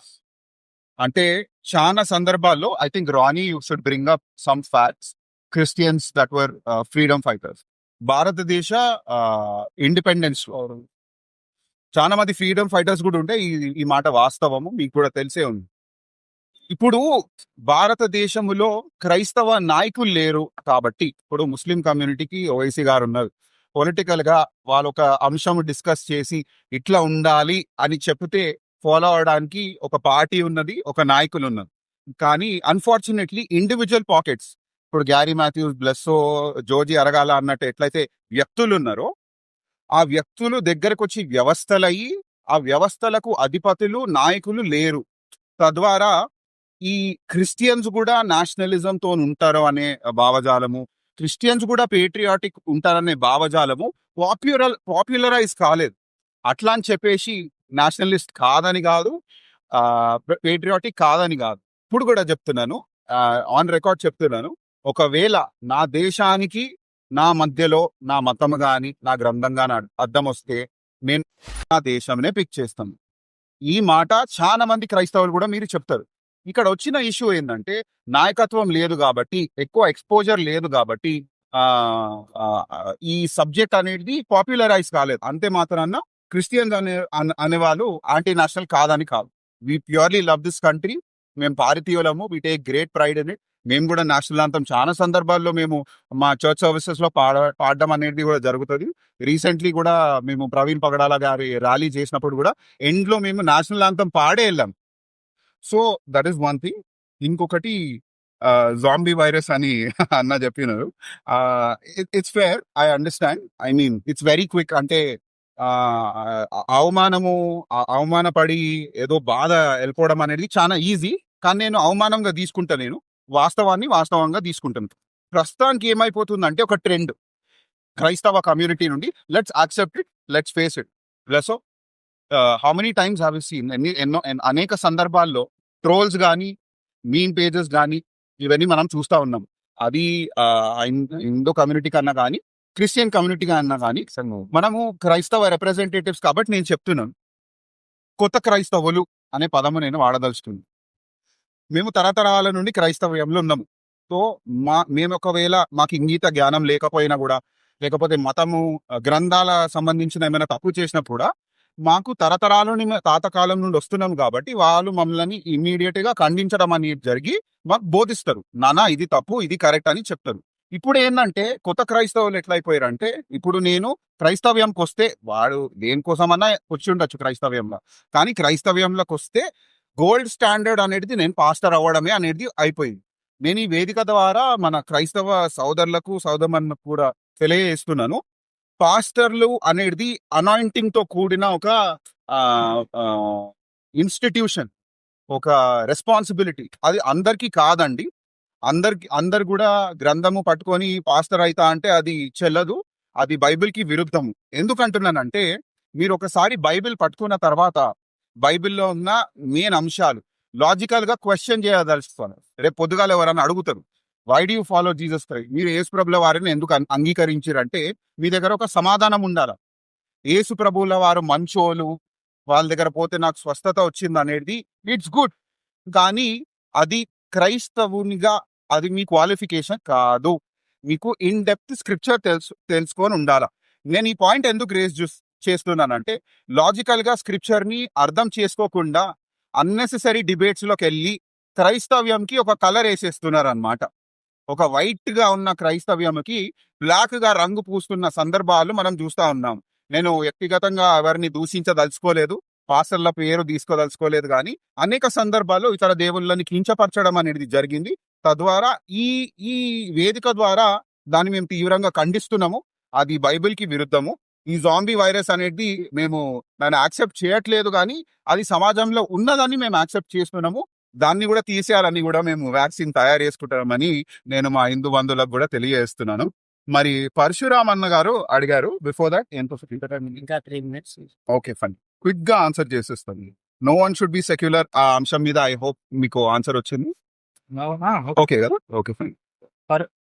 అంటే చాలా సందర్భాల్లో I think Rani you should bring up some facts. Christians that were freedom fighters. భారతదేశ ఇండిపెండెన్స్ చాలా మంది ఫ్రీడమ్ ఫైటర్స్ కూడా ఉంటే ఈ మాట వాస్తవము, మీకు కూడా తెలిసే ఉంది. ఇప్పుడు భారతదేశంలో క్రైస్తవ నాయకులు లేరు కాబట్టి, ఇప్పుడు ముస్లిం కమ్యూనిటీకి ఓవైసీ గారు ఉన్నారు. పొలిటికల్ గా వాళ్ళు ఒక అంశం డిస్కస్ చేసి ఇట్లా ఉండాలి అని చెప్తే ఫాలో అవడానికి ఒక పార్టీ ఉన్నది, ఒక నాయకులు ఉన్నారు. కానీ అన్ఫార్చునేట్లీ ఇండివిజువల్ పాకెట్స్, ఇప్పుడు గ్యారీ మాథ్యూస్, బ్లెస్సో, జోజీ అరగాల అన్నట్టు ఎట్లయితే వ్యక్తులు ఉన్నారో, ఆ వ్యక్తులు దగ్గరకు వచ్చి వ్యవస్థలయ్యి ఆ వ్యవస్థలకు అధిపతులు, నాయకులు లేరు. తద్వారా ఈ క్రిస్టియన్స్ కూడా నేషనలిజం తో ఉంటారు అనే భావజాలము, క్రిస్టియన్స్ కూడా పేట్రియాటిక్ ఉంటారనే భావజాలము పాపులరైజ్ కాలేదు. అట్లా అని చెప్పేసి నేషనలిస్ట్ కాదని కాదు, పేట్రియాటిక్ కాదని కాదు. ఇప్పుడు కూడా చెప్తున్నాను, ఆన్ రికార్డ్ చెప్తున్నాను, ఒకవేళ నా దేశానికి నా మధ్యలో నా మతం గాని నా గ్రంథం గాని అడ్డం వస్తే నేను నా దేశంనే పిక్ చేస్తాను. ఈ మాట చాలా మంది క్రైస్తవులు కూడా మీరు చెప్తారు. ఇక్కడ వచ్చిన ఇష్యూ ఏంటంటే నాయకత్వం లేదు కాబట్టి, ఎక్కువ ఎక్స్పోజర్ లేదు కాబట్టి ఆ ఆ, ఈ సబ్జెక్ట్ అనేది పాపులరైజ్ కాలేదు. అంతే మాత్రాన క్రిస్టియన్స్ అనే వాళ్ళు యాంటీ నేషనల్ కాదని కాదు. We purely love this country. మేము భారతీయులము, we take great pride in it. మేము కూడా నేషనల్ అంతం చాలా సందర్భాల్లో మేము మా చర్చ్ సర్వీసెస్ లో పాడడం అనేది కూడా జరుగుతుంది. రీసెంట్లీ కూడా మేము ప్రవీణ్ పగడాల గారి ర్యాలీ చేసినప్పుడు కూడా ఎండ్ లో మేము నేషనల్ అంతం పాడే వెళ్ళాం. So that is one thing. ఇంకొకటి జాంబీ వైరస్ అని అన్న చెప్పినారు. It's fair, I understand. I mean it's very quick. అంటే అవమానపడి ఏదో బాధ వెళ్ళిపోవడం అనేది చాలా ఈజీ. కానీ నేను అవమానంగా తీసుకుంటా, నేను వాస్తవాన్ని వాస్తవంగా తీసుకుంటాను. ప్రస్తుతానికి ఏమైపోతుందంటే ఒక ట్రెండ్ క్రైస్తవ కమ్యూనిటీ నుండి, let's accept it, let's face it. Plus how many times have you seen, అనేక సందర్భాల్లో ట్రోల్స్ కానీ మీన్ పేజెస్ కానీ ఇవన్నీ మనం చూస్తా ఉన్నాం. అది హిందూ కమ్యూనిటీ కన్నా కానీ క్రిస్టియన్ కమ్యూనిటీ కన్నా కానీ మనము క్రైస్తవ రిప్రజెంటేటివ్స్ కాబట్టి నేను చెప్తున్నాను, కొత్త క్రైస్తవులు అనే పదము నేను వాడదలుచుకున్నాను. మేము తరతరాల నుండి క్రైస్తవ్యంలో ఉన్నాము. సో మేము ఒకవేళ మాకు ఇంగీత జ్ఞానం లేకపోయినా కూడా, లేకపోతే మతము గ్రంథాల సంబంధించిన ఏమైనా తప్పు చేసినప్పుడు కూడా, మాకు తరతరాల నుండి తాతకాలం నుండి వస్తున్నాం కాబట్టి వాళ్ళు మమ్మల్ని ఇమీడియట్ గా ఖండించడం అనేది జరిగి మాకు బోధిస్తారు. నానా ఇది తప్పు, ఇది కరెక్ట్ అని చెప్తారు. ఇప్పుడు ఏంటంటే కొత్త క్రైస్తవులు ఎట్లయిపోయారంటే, ఇప్పుడు నేను క్రైస్తవ్యంకి వస్తే, వాడు దేనికోసమన్నా వచ్చి ఉండొచ్చు క్రైస్తవ్యంలో, కానీ క్రైస్తవ్యంలోకి వస్తే గోల్డ్ స్టాండర్డ్ అనేది నేను పాస్టర్ అవ్వడమే అనేది అయిపోయింది. నేను ఈ వేదిక ద్వారా మన క్రైస్తవ సోదరులకు సోదరులకు కూడా తెలియజేస్తున్నాను, పాస్టర్లు అనేది అనాయింటింగ్ తో కూడిన ఒక ఇన్స్టిట్యూషన్, ఒక రెస్పాన్సిబిలిటీ. అది అందరికీ కాదండి. అందరు కూడా గ్రంథము పట్టుకొని పాస్టర్ అయితా అంటే అది చెల్లదు, అది బైబిల్కి విరుద్ధము. ఎందుకంటున్నానంటే, మీరు ఒకసారి బైబిల్ పట్టుకున్న తర్వాత బైబిల్లో ఉన్న మెయిన్ అంశాలు లాజికల్ గా క్వశ్చన్ చేయదలుచుకోవాలి. రేపు పొద్దుగాల ఎవరైనా అడుగుతారు, why do you follow Jesus Christ, మీరు యేసు ప్రభుల వారిని ఎందుకు అంగీకరించారంటే మీ దగ్గర ఒక సమాధానం ఉండాలి. యేసు ప్రభువుల వారు మంచోలు, వాళ్ళ దగ్గర పోతే నాకు స్వస్థత వచ్చింది అనేది ఇట్స్ గుడ్, కానీ అది క్రైస్తవునిగా అది మీ క్వాలిఫికేషన్ కాదు. మీకు ఇన్ డెప్త్ స్క్రిప్చర్ తెలుసుకొని ఉండాలా. నేను ఈ పాయింట్ ఎందుకు రేజ్ చేస్తున్నానంటే, లాజికల్ గా స్క్రిప్చర్ ని అర్థం చేసుకోకుండా అన్నెసెసరీ డిబేట్స్ లోకి వెళ్ళి క్రైస్తవ్యంకి ఒక కలర్ వేసేస్తున్నారు అన్నమాట. ఒక వైట్ గా ఉన్న క్రైస్తవ్యంకి బ్లాక్ గా రంగు పూస్తున్న సందర్భాలు మనం చూస్తా ఉన్నాం. నేను వ్యక్తిగతంగా ఎవరిని దూషించదలుచుకోలేదు, పాస్టర్ల పేరు తీసుకోదలుచుకోలేదు, కానీ అనేక సందర్భాల్లో ఇతర దేవుళ్ళని కించపరచడం అనేది జరిగింది. తద్వారా ఈ వేదిక ద్వారా దాన్ని మేము తీవ్రంగా ఖండిస్తున్నాము. అది బైబిల్కి విరుద్ధము. ఈ జాంబీ వైరస్ అనేది మేము దాన్ని యాక్సెప్ట్ చేయట్లేదు, కానీ అది సమాజంలో ఉన్నదని మేము యాక్సెప్ట్ చేస్తున్నాము. దాన్ని కూడా తీసేయాలని కూడా మేము వ్యాక్సిన్ తయారు చేసుకుంటామని నేను మా హిందూ బంధువులకు కూడా తెలియజేస్తున్నాను. మరి పరశురామ్ అన్న గారు అడిగారు, బిఫోర్ దాట్ ఇంకా 3 minutes. ఓకే ఫైన్, క్విక్ గా ఆన్సర్ చేసేస్తాను. No one should be secular ఆ అంశం మీద ఐ హోప్ మీకు ఆన్సర్ వచ్చింది. ఓకే కదా, ఓకే ఫైన్.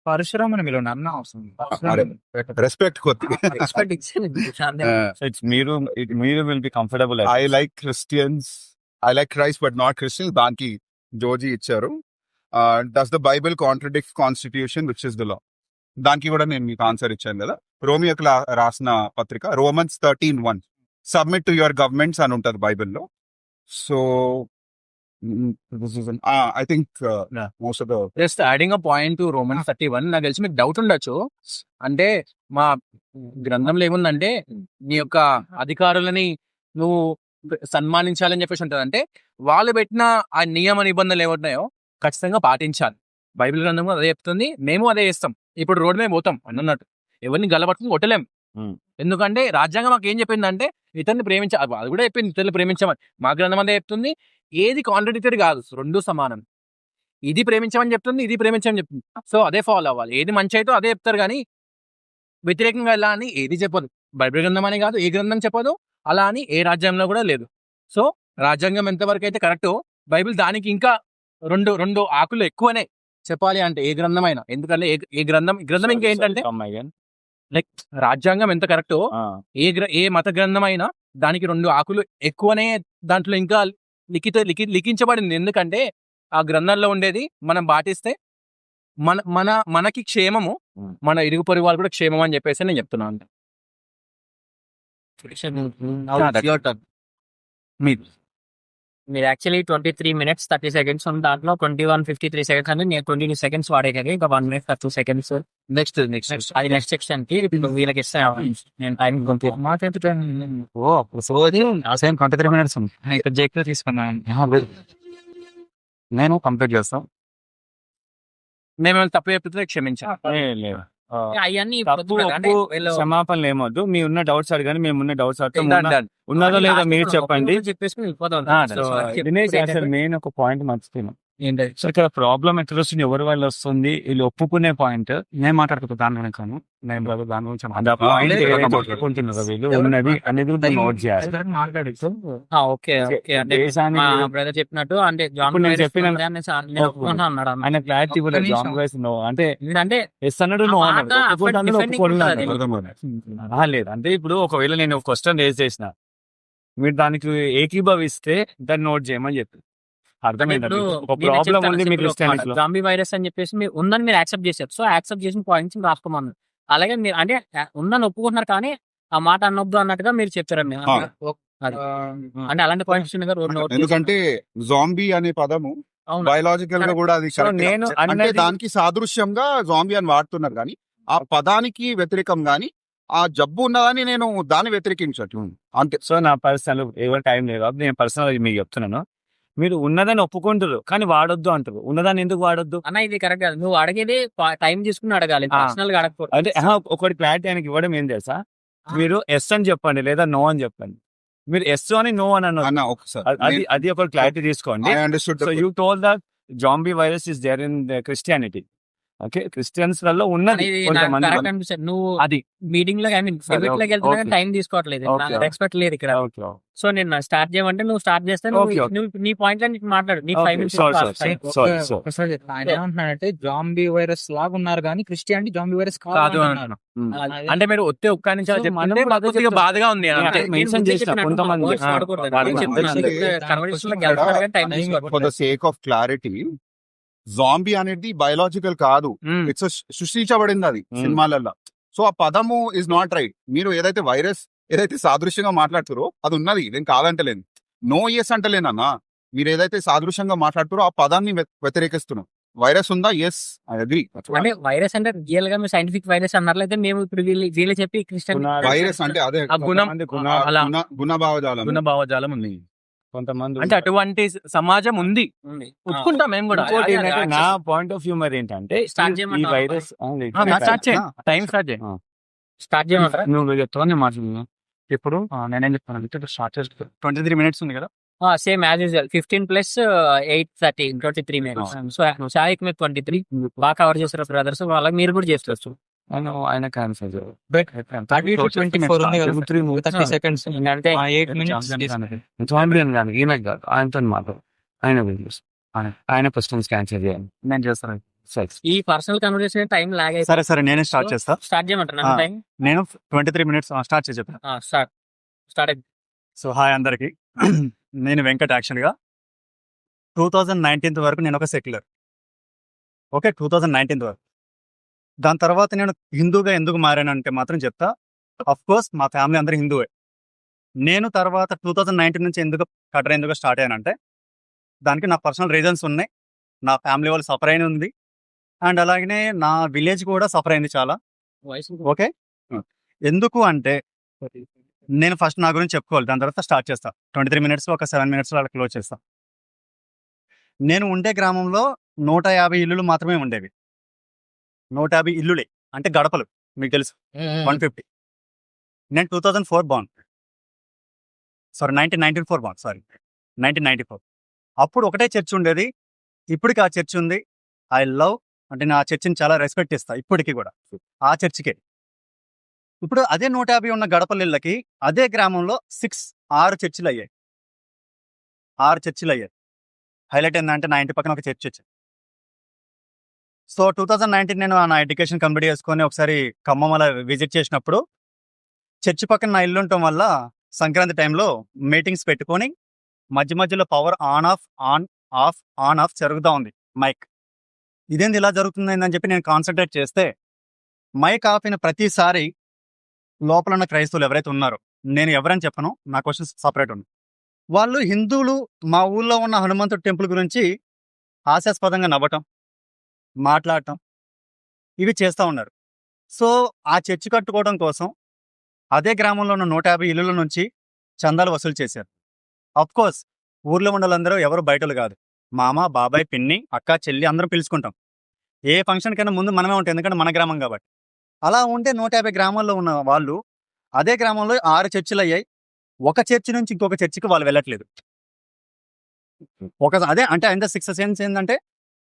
పరశురామ్ అని మీరు అన్న అవసరం రెస్పెక్ట్ Respect ఇచ్చాను. మీరు will be comfortable. I like Christians, I like Christ but not Christians. దానికి జోజీ ఇచ్చారు, does the Bible contradict constitution which is the law. దానికి కూడా నేను మీకు ఆన్సర్ ఇచ్చాను కదా. రోమియోకి రాసిన పత్రిక Romans 13:1 submit to your governments అని ఉంటుంది బైబిల్లో. So I think most of the just adding a point to Romans 31. నాకు తెలిసి మీకు డౌట్ ఉండొచ్చు, అంటే మా గ్రంథంలో ఏముందంటే నీ యొక్క అధికారులని నువ్వు సన్మానించాలని చెప్పేసి ఉంటుంది. అంటే వాళ్ళు పెట్టిన ఆ నియమ నిబంధనలు ఏమున్నాయో ఖచ్చితంగా పాటించాలి. బైబిల్ గ్రంథం అదే చెప్తుంది, మేము అదే చేస్తాం. ఇప్పుడు రోడ్డు మీద పోతాం అన్నట్టు ఎవరిని గలబట్టుకుని కొట్టలేం. ఎందుకంటే రాజ్యాంగం మాకు ఏం చెప్పిందంటే ఇతరుని ప్రేమించాలి, అది కూడా చెప్పింది ఇతరుని ప్రేమించమని. మా గ్రంథం అదే చెప్తుంది. ఏది కాంట్రడిక్టరీ కాదు, రెండు సమానం. ఇది ప్రేమించమని చెప్తుంది, ఇది ప్రేమించమని చెప్తుంది. సో అదే ఫాలో అవ్వాలి. ఏది మంచి అయితే అదే చెప్తారు, కానీ వ్యతిరేకంగా ఎలా అని ఏది చెప్పదు. బైబిల్ గ్రంథం అని కాదు, ఏ గ్రంథం చెప్పదు, అలా అని ఏ రాజ్యాంగంలో కూడా లేదు. సో రాజ్యాంగం ఎంతవరకు అయితే కరెక్టో బైబిల్ దానికి ఇంకా రెండు ఆకులు ఎక్కువనే, చెప్పాలి అంటే ఏ గ్రంథమైనా, ఎందుకంటే ఏ గ్రంథం ఇంకేంటంటే లైక్ రాజ్యాంగం ఎంత కరెక్టో ఏ మత గ్రంథమైనా దానికి 2 ఆకులు ఎక్కువనే దాంట్లో ఇంకా లిఖించబడింది. ఎందుకంటే ఆ గ్రంథంలో ఉండేది మనం పాటిస్తే మనకి క్షేమము, మన ఇరుగు పొరుగు వాళ్ళు కూడా క్షేమం అని చెప్పేసి నేను చెప్తున్నాను. Your turn. మీరు యాక్చువల్లీ 23 minutes 30 seconds ఉంది, దాంట్లో 21:53 seconds అంటే నేను 22 seconds వాడేది, ఇంకా 1 minute 32 seconds Next. అది నెక్స్ట్ సెక్షన్ కి ఇప్పుడు వీళ్ళకి ఇస్తాను నేను టైం సేమ్ 23 minutes ఉంది. ఇక్కడ జేక్లో తీసుకున్నాను. నేను కంప్లీట్ చేస్తాం. మేము తప్పు చెప్తే క్షమించాలి. లేదు అవన్నీ తప్పు ఒప్పు క్షమాపణలు ఏమొద్దు. మీ ఉన్న డౌట్స్ అడగండి, మేము ఉన్న డౌట్స్ ఉన్నదో లేదో మీరు చెప్పండి. చెప్పేసి వెళ్ళిపోదాం. So, దినేష్ అసలు నేను ఒక పాయింట్ మర్చిపోయాను. ఏంటది? సో ఇక్కడ ప్రాబ్లం ఎక్కడ వస్తుంది, ఎవరి వల్ల వస్తుంది, వీళ్ళు ఒప్పుకునే పాయింట్ నేను మాట్లాడుకుంటా దాని వెనకాను. నేను brother దాని గురించి అది ఆ point ఏదైతే ఒప్పుకుంటున్నారో వీళ్ళు ఉన్నది అనేది కూడా నోట్ చేయాలి. ఓకే అంటే దేశానికి బ్రదర్ చెప్పినట్టు అంటే జాన్ ఇప్పుడు నేను వైరస్ చెప్పిన- ఉంది అని నేను ఒప్పుకుంటున్నా అన్నాడు అన్న. ఆయన క్లారిటీ ఇవ్వలేదు. ఒక్క జాన్ వైస్ నో అంటే అంటే ఎస్ అన్నాడు, నో ఆ అన్నాడు. మాట ఒప్పుకుంటా అన్నాడు, defending ఒప్పుకోలేదు ఉంటుంది. అన్నాడు. లేదు అంటే ఇప్పుడు ఒకవేళ నేను క్వశ్చన్ రేజ్ చేసిన మీరు దానికి ఏకీభవిస్తే దాన్ని నోట్ చేయమని చెప్పి అర్థమైందండి. ఒక ప్రాబ్లం ఉంది మీ క్రిస్టియానిటీ లో. జాంబీ వైరస్ అని చెప్పేసి మీరు ఉందని మీరు యాక్సెప్ట్ చేశారు. సో యాక్సెప్ట్ చేసిన పాయింట్స్ రాసుకోమన్నారు. అలాగే మీరు అంటే ఉందని ఒప్పుకుంటున్నారు కానీ ఆ మాట అనొద్దు అన్నట్టుగా మీరు చెప్పారు. అంటే అలాంటి పాయింట్స్ ఎందుకంటే జాంబీ అనే పదము బయలాజికల్ గా కూడా అది సో correct గా- నేను అంటే అన్నది దానికి సాదృశ్యంగా జాంబీ అని వాడుతున్నారు కానీ ఆ పదానికి వ్యతిరేకం గాని ఆ జబ్బు ఉన్నదని నేను దాన్ని వ్యతిరేకించట్టు అంతే. సో నా పర్సనల్ ఎవరి టైం లేదు కాబట్టి నేను పర్సనల్ మీకు చెప్తున్నాను. మీరు ఉన్నదని ఒప్పుకుంటారు కానీ వాడొద్దు అంటారు. ఉన్నదాన్ని ఎందుకు వాడొద్దు అన్న ఇది కరెక్ట్ కాదు. నువ్వు అడిగేది టైం తీసుకుని అడగాలి, పర్సనల్ గా అడగకూడదు. అంటే ఒకటి క్లారిటీ ఆయనకి ఇవ్వడం ఏం తెలుసా, మీరు ఎస్ అని చెప్పండి లేదా నో అని చెప్పండి. మీరు ఎస్ అని నో అని అన్నారు. అన్న ఒకసారి అది ఒక క్లారిటీ తీసుకోండి. I understood the so you told that zombie virus is there in Christianity. Okay, Christians లలో ఉన్నది అనేది నాకు కొంతమంది. కరెక్ట్ అనిపిస్తుంది. నువ్వు అది మీటింగ్ లో ఐ మీన్ సరే, డిబేట్ లోకి వెళ్తున్నా okay. టైం తీసుకోవట్లేదు. Okay. ఎక్స్పెక్ట్ లేదు ఇక్కడ. ఓకే సో నేను స్టార్ట్ చేయమంటే నువ్వు స్టార్ట్ చేస్తే Okay, okay. నువ్వు నీ పాయింట్ లో నీకు మాట్లాడు. నీ 5 minutes sorry, కావాలి. sorry. Time. Sorry, sorry. ఒకసారి ఆయన ఏమంటున్నాడంటే జాంబీ వైరస్ లాగా ఉన్నారు కానీ క్రిస్టియానిటీ జాంబీ వైరస్ కాదు కాదు అంటున్నాను. అది- అంటే మీరు ఒక్క నుంచి So, చెప్తుంటే మనం మాకు అదే కొద్దిగా చెప్తాం. బాధగా ఉంది అని అంతే. Yeah. mention నేను చేసిన చెప్పినట్టు కొంతమంది. words వాడకూడదు. వాడకూడదు. నేను చెప్తున్నాను. అంటే Conversation లోకి వెళ్తున్నారు కానీ time తీసుకోకూడదు. For the sake of clarity zombie అనేది బయలాజికల్ కాదు, ఇట్స్ సృష్టించబడింది అది సినిమాలలో. సో ఆ పదము ఇస్ నాట్ రైట్. మీరు ఏదైతే వైరస్ ఏదైతే సాదృశ్యంగా మాట్లాడుతారో అది ఉన్నది, నేను కాదంటలేను. No yes అంటలేనన్నా. మీరు ఏదైతే సాదృశ్యంగా మాట్లాడుతారో ఆ పదాన్ని వ్యతిరేకిస్తున్నాం. వైరస్ ఉందా? Yes, I agree. అంటే వైరస్ అంటే రియల్ గా మీరు సైంటిఫిక్ వైరస్ అన్నారు. అయితే మేము ఇప్పుడు వీళ్ళు చెప్పి క్రిస్టియన్ వైరస్ అంటే అదే ఆ గుణం అలా గుణభావజాలం. గుణభావజాలం ఉంది. కొంతమంది అంటే అటువంటి సమాజం ఉంది, ఒప్పుకుంటాం మేము కూడా. ఇంకోటి ఏంటంటే నా పాయింట్ ఆఫ్ వ్యూ మరి ఏంటంటే Start ఈ చేయమంటావా? వైరస్ స్టార్ట్ చేయండి, టైం స్టార్ట్ చేయండి. స్టార్ట్ చేయమంటారా? నువ్వు చెప్తావు నేను మాట్లాడుతున్నా. ఇప్పుడు నేనేం చెప్తాను స్టార్ట్ చేస్తా. 23 minutes ఉంది కదా. Same as usual 15 + 8:30 23 minutes. So Shaik మీద 23 బాగా కవర్ చేస్తారు బ్రదర్స్. వాళ్ళకి మీరు కూడా చేస్తారు. ఆయన క్యాన్సర్ 24 ఉంది కదా, 30 seconds. అంటే 8 minutes కానీ ఈమె కాదు ఆయనతో మాట్లాడు. ఆయన వీడియోస్ ఆయన క్వశ్చన్స్ క్యాన్సర్ చేయండి, నేను చేస్తాను. ఈ పర్సనల్ కన్వర్సేషన్ టైం లాగ్ అయితే సరే నేనే స్టార్ట్ చేస్తా. స్టార్ట్ చేయమంటారా? టైం నేను 23 minutes స్టార్ట్ చేసి చెప్పాను. స్టార్ట్. సో హాయ్ అందరికి. నేను వెంకట్. యాక్చువల్గా 2019 వరకు నేను ఒక సెక్యులర్. ఓకే, 2019 వరకు. దాని తర్వాత నేను హిందూగా ఎందుకు మారానంటే మాత్రం చెప్తా. అఫ్ కోర్స్ మా ఫ్యామిలీ అందరూ హిందూవే. నేను తర్వాత 2019 నుంచి ఎందుకు స్టార్ట్ అయ్యానంటే దానికి నా పర్సనల్ రీజన్స్ ఉన్నాయి. నా ఫ్యామిలీ వాళ్ళు సఫర్ అయిన ఉంది, అండ్ అలాగనే నా విలేజ్ కూడా సఫర్ అయింది చాలా. ఓకే, ఎందుకు అంటే నేను ఫస్ట్ నా గురించి చెప్పుకోవాలి, దాని తర్వాత స్టార్ట్ చేస్తా. 23 minutes ఒక 7 minutes అలా క్లోజ్ చేస్తా. నేను ఉండే గ్రామంలో 150 ఇల్లులు మాత్రమే ఉండేవి. 150 ఇల్లులే అంటే గడపలు, మీకు తెలుసు 150. నేను 2004 బాన్, సారీ 1994 బాన్, సారీ 1994. అప్పుడు ఒకటే చర్చ్ ఉండేది, ఇప్పటికి ఆ చర్చ్ ఉంది. ఐ లవ్ అంటే నా చర్చిని చాలా రెస్పెక్ట్ ఇస్తా ఇప్పటికీ కూడా ఆ చర్చికే. ఇప్పుడు అదే 150 ఉన్న గడపలిళ్ళకి అదే గ్రామంలో 6 చర్చిలు అయ్యాయి. 6 చర్చిలు అయ్యాయి. హైలైట్ ఏంటంటే నా ఇంటి పక్కన ఒక చర్చ్ వచ్చింది. సో 2019 నేను నా ఎడ్యుకేషన్ కంప్లీట్ చేసుకొని ఒకసారి ఖమ్మం అలా విజిట్ చేసినప్పుడు చర్చి పక్కన నా ఇల్లు ఉండటం వల్ల సంక్రాంతి టైంలో మీటింగ్స్ పెట్టుకొని మధ్య మధ్యలో పవర్ ఆన్ ఆఫ్ జరుగుతూ ఉంది మైక్. ఇదేంది ఇలా జరుగుతుంది అని చెప్పి నేను కాన్సన్ట్రేట్ చేస్తే మైక్ ఆఫ్ అయిన ప్రతిసారి లోపల ఉన్న క్రైస్తవులు ఎవరైతే ఉన్నారో, నేను ఎవరని చెప్పను, నా క్వశ్చన్స్ సపరేట్ ఉంది. వాళ్ళు హిందువులు మా ఊళ్ళో ఉన్న హనుమంతుడి టెంపుల్ గురించి హాస్యాస్పదంగా నవ్వటం, మాట్లాడటం ఇవి చేస్తూ ఉన్నారు. సో ఆ చర్చి కట్టుకోవడం కోసం అదే గ్రామంలో ఉన్న 150 ఇళ్ళల నుంచి చందాలు వసూలు చేశారు. అఫ్ కోర్స్ ఊర్లో ఉన్న వాళ్ళందరూ ఎవరు బయటలు కాదు, మామ, బాబాయ్, పిన్ని, అక్క, చెల్లి అందరం పిలుచుకుంటాం. ఏ ఫంక్షన్ కైనా ముందు మనమే ఉంటాం, ఎందుకంటే మన గ్రామం కాబట్టి. అలా ఉంటే 150 గ్రామాల్లో ఉన్న వాళ్ళు అదే గ్రామంలో 6 చర్చిలు అయ్యాయి. ఒక చర్చి నుంచి ఇంకొక చర్చికి వాళ్ళు వెళ్ళట్లేదు. అదే అంటే అంత 6 సెన్స్ ఏంటంటే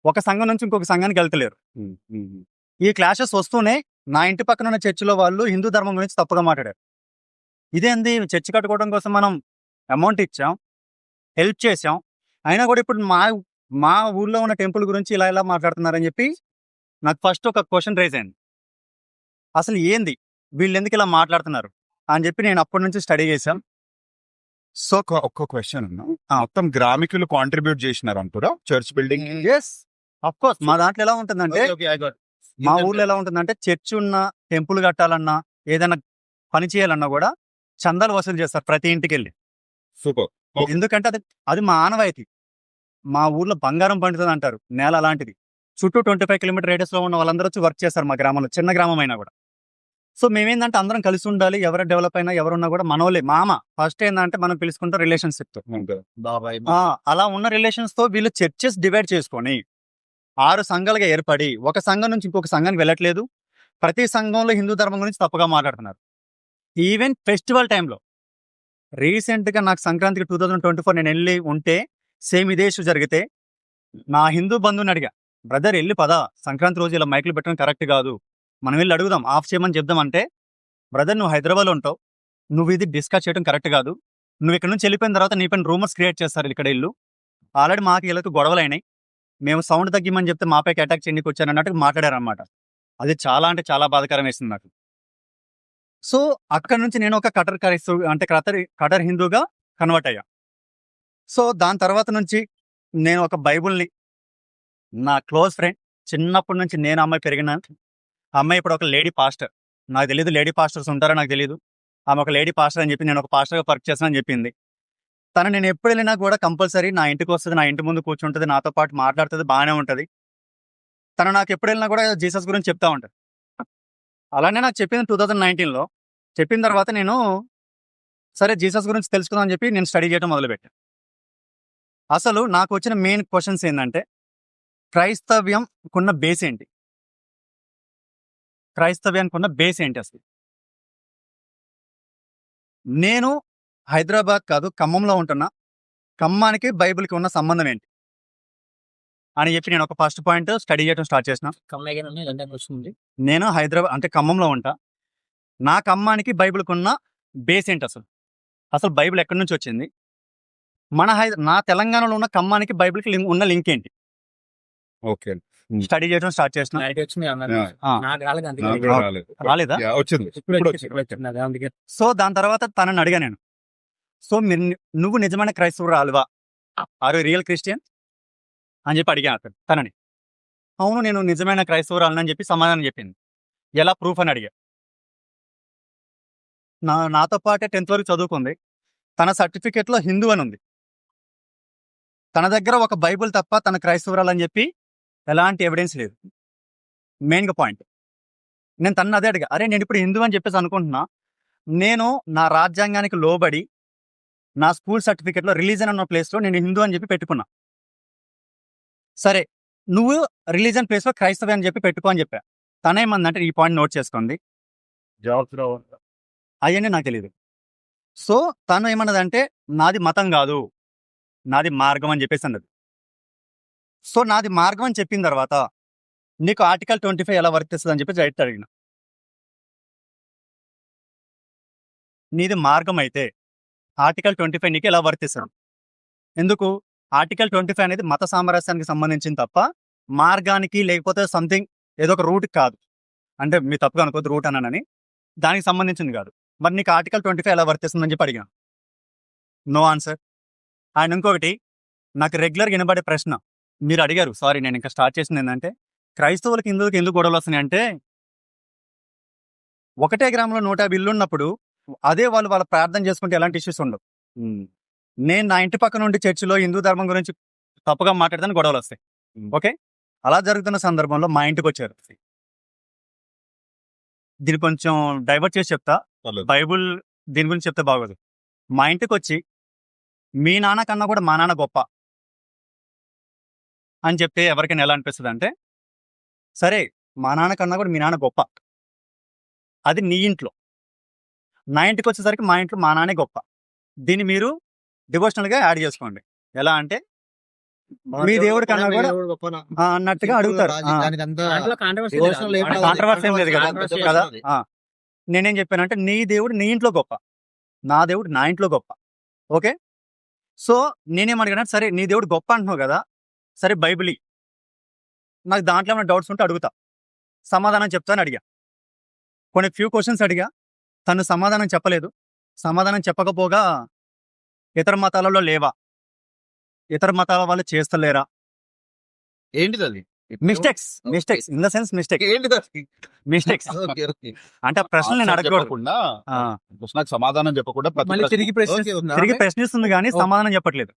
ఒక సంఘం నుంచి ఇంకొక సంఘానికి వెళ్తలేరు. ఈ క్లాషెస్ వస్తూనే నా ఇంటి పక్కన ఉన్న చర్చిలో వాళ్ళు హిందూ ధర్మం గురించి తప్పుగా మాట్లాడారు. ఇదేంది, చర్చి కట్టుకోవడం కోసం మనం అమౌంట్ ఇచ్చాం, హెల్ప్ చేసాం, అయినా కూడా ఇప్పుడు మా ఊర్లో ఉన్న టెంపుల్ గురించి ఇలా మాట్లాడుతున్నారని చెప్పి నాకు ఫస్ట్ ఒక క్వశ్చన్ రైజ్ అయింది. అసలు ఏంది, వీళ్ళు ఎందుకు ఇలా మాట్లాడుతున్నారు అని చెప్పి నేను అప్పటి నుంచి స్టడీ చేశాను. సో ఒక్క క్వశ్చన్ ఉన్నా, మొత్తం గ్రామికులు కాంట్రిబ్యూట్ చేసినారు అంటారా church building? Yes, of course. మా దాంట్లో ఎలా ఉంటుందంటే, మా ఊర్లో ఎలా ఉంటుందంటే, చర్చ్ ఉన్న టెంపుల్ కట్టాలన్నా ఏదైనా పని చేయాలన్నా కూడా చందాలు వసూలు చేస్తారు ప్రతి ఇంటికి వెళ్ళి. సూపర్. ఎందుకంటే అది మా ఆనవాయితీ. మా ఊర్లో బంగారం పండుతుంది అంటారు, నేల అలాంటిది. చుట్టూ 25 కిలోమీటర్ రేడియస్ లో ఉన్న వాళ్ళందరూ వచ్చి వర్క్ చేస్తారు మా గ్రామంలో, చిన్న గ్రామం అయినా కూడా. సో మేమేందంటే అందరం కలిసి ఉండాలి, ఎవరు డెవలప్ అయినా ఎవరున్నా కూడా మనోలే. మామ ఫస్ట్ ఏంటంటే మనం పిలుచుకుంటాం రిలేషన్షిప్ తో. బాబాయ్ అలా ఉన్న రిలేషన్స్ తో వీళ్ళు చర్చెస్ డివైడ్ చేసుకొని 6 సంఘాలుగా ఏర్పడి ఒక సంఘం నుంచి ఇంకొక సంఘానికి వెళ్ళట్లేదు. ప్రతి సంఘంలో హిందూ ధర్మం గురించి తప్పుగా మాట్లాడుతున్నారు. ఈవెన్ ఫెస్టివల్ టైంలో రీసెంట్ గా నాకు సంక్రాంతికి 2024 నేను వెళ్ళి ఉంటే సేమ్ ఇదే ఇష్యూ జరిగితే నా హిందూ బంధువుని అడిగా, బ్రదర్ వెళ్ళి పదా, సంక్రాంతి రోజు ఇలా మైకులు పెట్టడం కరెక్ట్ కాదు, మనం వెళ్ళి అడుగుదాం, ఆఫ్ చేయమని చెప్దామంటే, బ్రదర్ నువ్వు హైదరాబాద్లో ఉంటావు, నువ్వు ఇది డిస్కస్ చేయడం కరెక్ట్ కాదు, నువ్వు ఇక్కడ నుంచి వెళ్ళిపోయిన తర్వాత నీ పైన రూమర్స్ క్రియేట్ చేస్తారు ఇక్కడ ఇల్లు, ఆల్రెడీ మాకు వీళ్ళకి గొడవలు అయినాయి, మేము సౌండ్ తగ్గిమని చెప్తే మాపైకి అటాక్ చేయడానికి వచ్చాను అన్నట్టు మాట్లాడారనమాట. అది చాలా అంటే చాలా బాధాకరం వేసింది నాకు. సో అక్కడ నుంచి నేను ఒక కటర్ హిందూగా కన్వర్ట్ అయ్యా. సో దాని తర్వాత నుంచి నేను ఒక బైబుల్ని, నా క్లోజ్ ఫ్రెండ్, చిన్నప్పటి నుంచి నేను అమ్మాయి పెరిగిన అమ్మాయి ఇప్పుడు ఒక లేడీ పాస్టర్, నాకు తెలియదు లేడీ పాస్టర్స్ ఉంటారో నాకు తెలియదు, ఆమె ఒక లేడీ పాస్టర్ అని చెప్పి నేను ఒక పాస్టర్గా వర్క్ చేస్తానని చెప్పింది. తను నేను ఎప్పుడు వెళ్ళినా కూడా కంపల్సరీ నా ఇంటికి వస్తుంది, నా ఇంటి ముందు కూర్చుంటుంది, నాతో పాటు మాట్లాడుతుంది, బాగానే ఉంటుంది. తను నాకు ఎప్పుడు వెళ్ళినా కూడా జీసస్ గురించి చెప్తా ఉంటుంది. అలానే నాకు చెప్పింది 2019లో. చెప్పిన తర్వాత నేను సరే జీసస్ గురించి తెలుసుకుందాం అని చెప్పి నేను స్టడీ చేయడం మొదలుపెట్టాను. అసలు నాకు వచ్చిన మెయిన్ క్వశ్చన్స్ ఏంటంటే, క్రైస్తవ్యంకున్న బేస్ ఏంటి, క్రైస్తవ్యానికి బేస్ ఏంటి అసలు. నేను హైదరాబాద్ కాదు ఖమ్మంలో ఉంటున్నా, ఖమ్మానికి బైబిల్కి ఉన్న సంబంధం ఏంటి అని చెప్పి నేను ఒక ఫస్ట్ పాయింట్ స్టడీ చేయడం స్టార్ట్ చేసిన. నేను హైదరాబాద్ అంటే ఖమ్మంలో ఉంటా, నా ఖమ్మానికి బైబిల్కి ఉన్న బేస్ ఏంటి అసలు, అసలు బైబిల్ ఎక్కడి నుంచి వచ్చింది, నా తెలంగాణలో ఉన్న ఖమ్మానికి బైబిల్కి ఉన్న లింక్ ఏంటి, ఓకే, స్టడీ చేయడం స్టార్ట్ చేసిన. రాలేదా? సో దాని తర్వాత తనని అడిగా నేను, సో నువ్వు నిజమైన క్రైస్తవురాలువా, ఆర్ యు రియల్ క్రిస్టియన్ అని చెప్పి అడిగాను అతను తనని. అవును నేను నిజమైన క్రైస్తవురాలని అని చెప్పి సమాధానం చెప్పింది. ఎలా ప్రూఫ్ అని అడిగా. నాతో పాటే 10th వరకు చదువుకుంది, తన సర్టిఫికేట్లో హిందూ అని ఉంది, తన దగ్గర ఒక బైబుల్ తప్ప తన క్రైస్తవురాలని చెప్పి ఎలాంటి ఎవిడెన్స్ లేదు. మెయిన్గా పాయింట్ నేను తను అదే అడిగా, అరే నేను ఇప్పుడు హిందూ అని చెప్పేసి అనుకుంటున్నా, నేను నా రాజ్యాంగానికి లోబడి నా స్కూల్ సర్టిఫికేట్లో రిలీజన్ అన్న ప్లేస్లో నేను హిందూ అని చెప్పి పెట్టుకున్నా, సరే నువ్వు రిలీజన్ ప్లేస్లో క్రైస్తవ అని చెప్పి పెట్టుకో అని చెప్పా. తనేమందంటే ఈ పాయింట్ నోట్ చేసుకోండి, అవన్నీ నాకు తెలియదు. సో తను ఏమన్నదంటే నాది మతం కాదు, నాది మార్గం అని చెప్పేసి అన్నది. సో నాది మార్గం అని చెప్పిన తర్వాత నీకు ఆర్టికల్ 25 ఎలా వర్తిస్తుంది అని చెప్పి రైట్ అడిగిన. నీది మార్గం అయితే ఆర్టికల్ 25 నీకు ఎలా వర్తిస్తుంది, ఎందుకు ఆర్టికల్ 25 అనేది మత సామరస్యానికి సంబంధించింది తప్ప మార్గానికి లేకపోతే సంథింగ్ ఏదో ఒక రూట్ కాదు. అంటే మీ తప్పుగా అనుకోవద్దు రూట్ అన్నానని, దానికి సంబంధించింది కాదు. మరి నీకు ఆర్టికల్ 25 ఎలా వర్తిస్తుందని చెప్పి అడిగాను. No answer. అండ్ ఇంకొకటి, నాకు రెగ్యులర్గా వినబడే ప్రశ్న మీరు అడిగారు, సారీ నేను ఇంకా స్టార్ట్ చేసింది ఏంటంటే, క్రైస్తవులకి హిందువులకి ఎందుకు గొడవలు వస్తున్నాయి అంటే, ఒకటే గ్రామంలో 150 ఇల్లు ఉన్నప్పుడు అదే వాళ్ళు వాళ్ళ ప్రార్థన చేసుకుంటే ఎలాంటి ఇష్యూస్ ఉండవు. నేను నా ఇంటి పక్కన ఉండి చర్చిలో హిందూ ధర్మం గురించి తప్పుగా మాట్లాడితే గొడవలు వస్తాయి. ఓకే, అలా జరుగుతున్న సందర్భంలో మా ఇంటికి వచ్చారు. దీన్ని కొంచెం డైవర్ట్ చేసి చెప్తా, బైబుల్ దీని గురించి చెప్తే బాగోదు. మా ఇంటికి వచ్చి మీ నాన్న కన్నా కూడా మా నాన్న గొప్ప అని చెప్తే ఎవరికైనా ఎలా అనిపిస్తుంది అంటే, సరే మా నాన్న కన్నా కూడా మీ నాన్న గొప్ప, అది నీ ఇంట్లో. నా ఇంటికి వచ్చేసరికి మా ఇంట్లో మా నాన్నే గొప్ప. దీన్ని మీరు డివోషనల్గా యాడ్ చేసుకోండి. ఎలా అంటే మీ దేవుడి కన్నా కూడా అన్నట్టుగా అడుగుతారు. దాంట్లో controversy Devotional లేదు. ఏం కాదు. కాంట్రవర్సీ ఏం లేదు కదా. Controversy కదా లేదు. నేనేం చెప్పానంటే, నీ దేవుడు నీ ఇంట్లో గొప్ప, నా దేవుడు నా ఇంట్లో గొప్ప. ఓకే, సో నేనేం అడిగాను, సరే నీ దేవుడు గొప్ప అంటున్నావు కదా, సరే బైబిల్ నాకు దాంట్లో ఏమైనా డౌట్స్ ఉంటే అడుగుతా, సమాధానం చెప్తాను అడిగా. కొన్ని ఫ్యూ క్వశ్చన్స్ అడిగా, తను సమాధానం చెప్పలేదు. సమాధానం చెప్పకపోగా ఇతర మతాలలో లేవా, ఇతర మతాల వాళ్ళు చేస్తలేరా, ఏంటిది అది? మిస్టేక్స్ ఇన్ ద సెన్స్ ఏంటిది అది? Mistakes okay, okay. అంటే ఆ ప్రశ్నలు నేను అడగకూడదు. చెప్పకుండా ఆ, ప్రశ్నకు సమాధానం చెప్పకుండా ప్రతి మళ్ళీ ప్రశ్న- తిరిగి ప్రశ్నిస్తుందా? తిరిగి ప్రశ్నిస్తుంది కానీ సమాధానం చెప్పట్లేదు.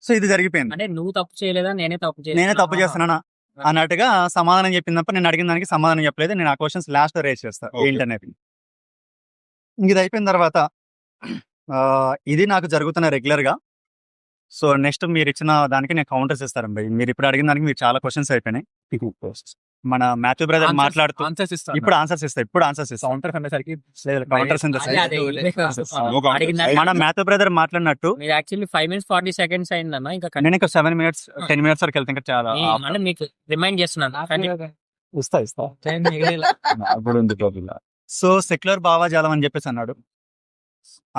సో ఇది జరిగిపోయింది. అంటే నువ్వు తప్పు చేయలేదా నేనే తప్పు నేనే తప్పు చేస్తున్నానా అన్నట్టుగా సమాధానం చెప్పినప్పుడు నేను అడిగిన దానికి సమాధానం చెప్పలేదు. నేను ఆ క్వశ్చన్స్ లాస్ట్ రేస్ చేస్తాను Okay. ఏంటనేది. ఇది అయిపోయిన తర్వాత ఇది నాకు జరుగుతున్న రెగ్యులర్ గా. సో నెక్స్ట్ మీరు ఇచ్చిన దానికి నేను కౌంటర్స్ ఇస్తాను భయ్. మీరు ఇప్పుడు అడిగిన దానికి మీరు చాలా క్వశ్చన్స్ అయిపోయినాయి. మన మాథ్యూ బ్రదర్ మాట్లాడుతూ ఆన్సర్స్ ఇస్తాను. ఇప్పుడు ఆన్సర్స్ ఇస్తా. కౌంటర్ అనేసరికి కౌంటర్స్ No comment. మన మాథ్యూ బ్రదర్ మాట్లాడినట్టు మీరు యాక్చువల్లీ 5 minutes 40 seconds అయిందన్న ఇంకా నేను ఇంకా 7 minutes 10 minutes వరకు వెళ్తే ఇంకా చాలా అంటే మీకు రిమైండ్ చేస్తున్నాను. ఇస్తా. టైం మిగిలేలా. అప్పుడు ఉంది ప్రాబ్లం. సో సెక్యులర్ భావజాలం అని చెప్పేసి అన్నాడు.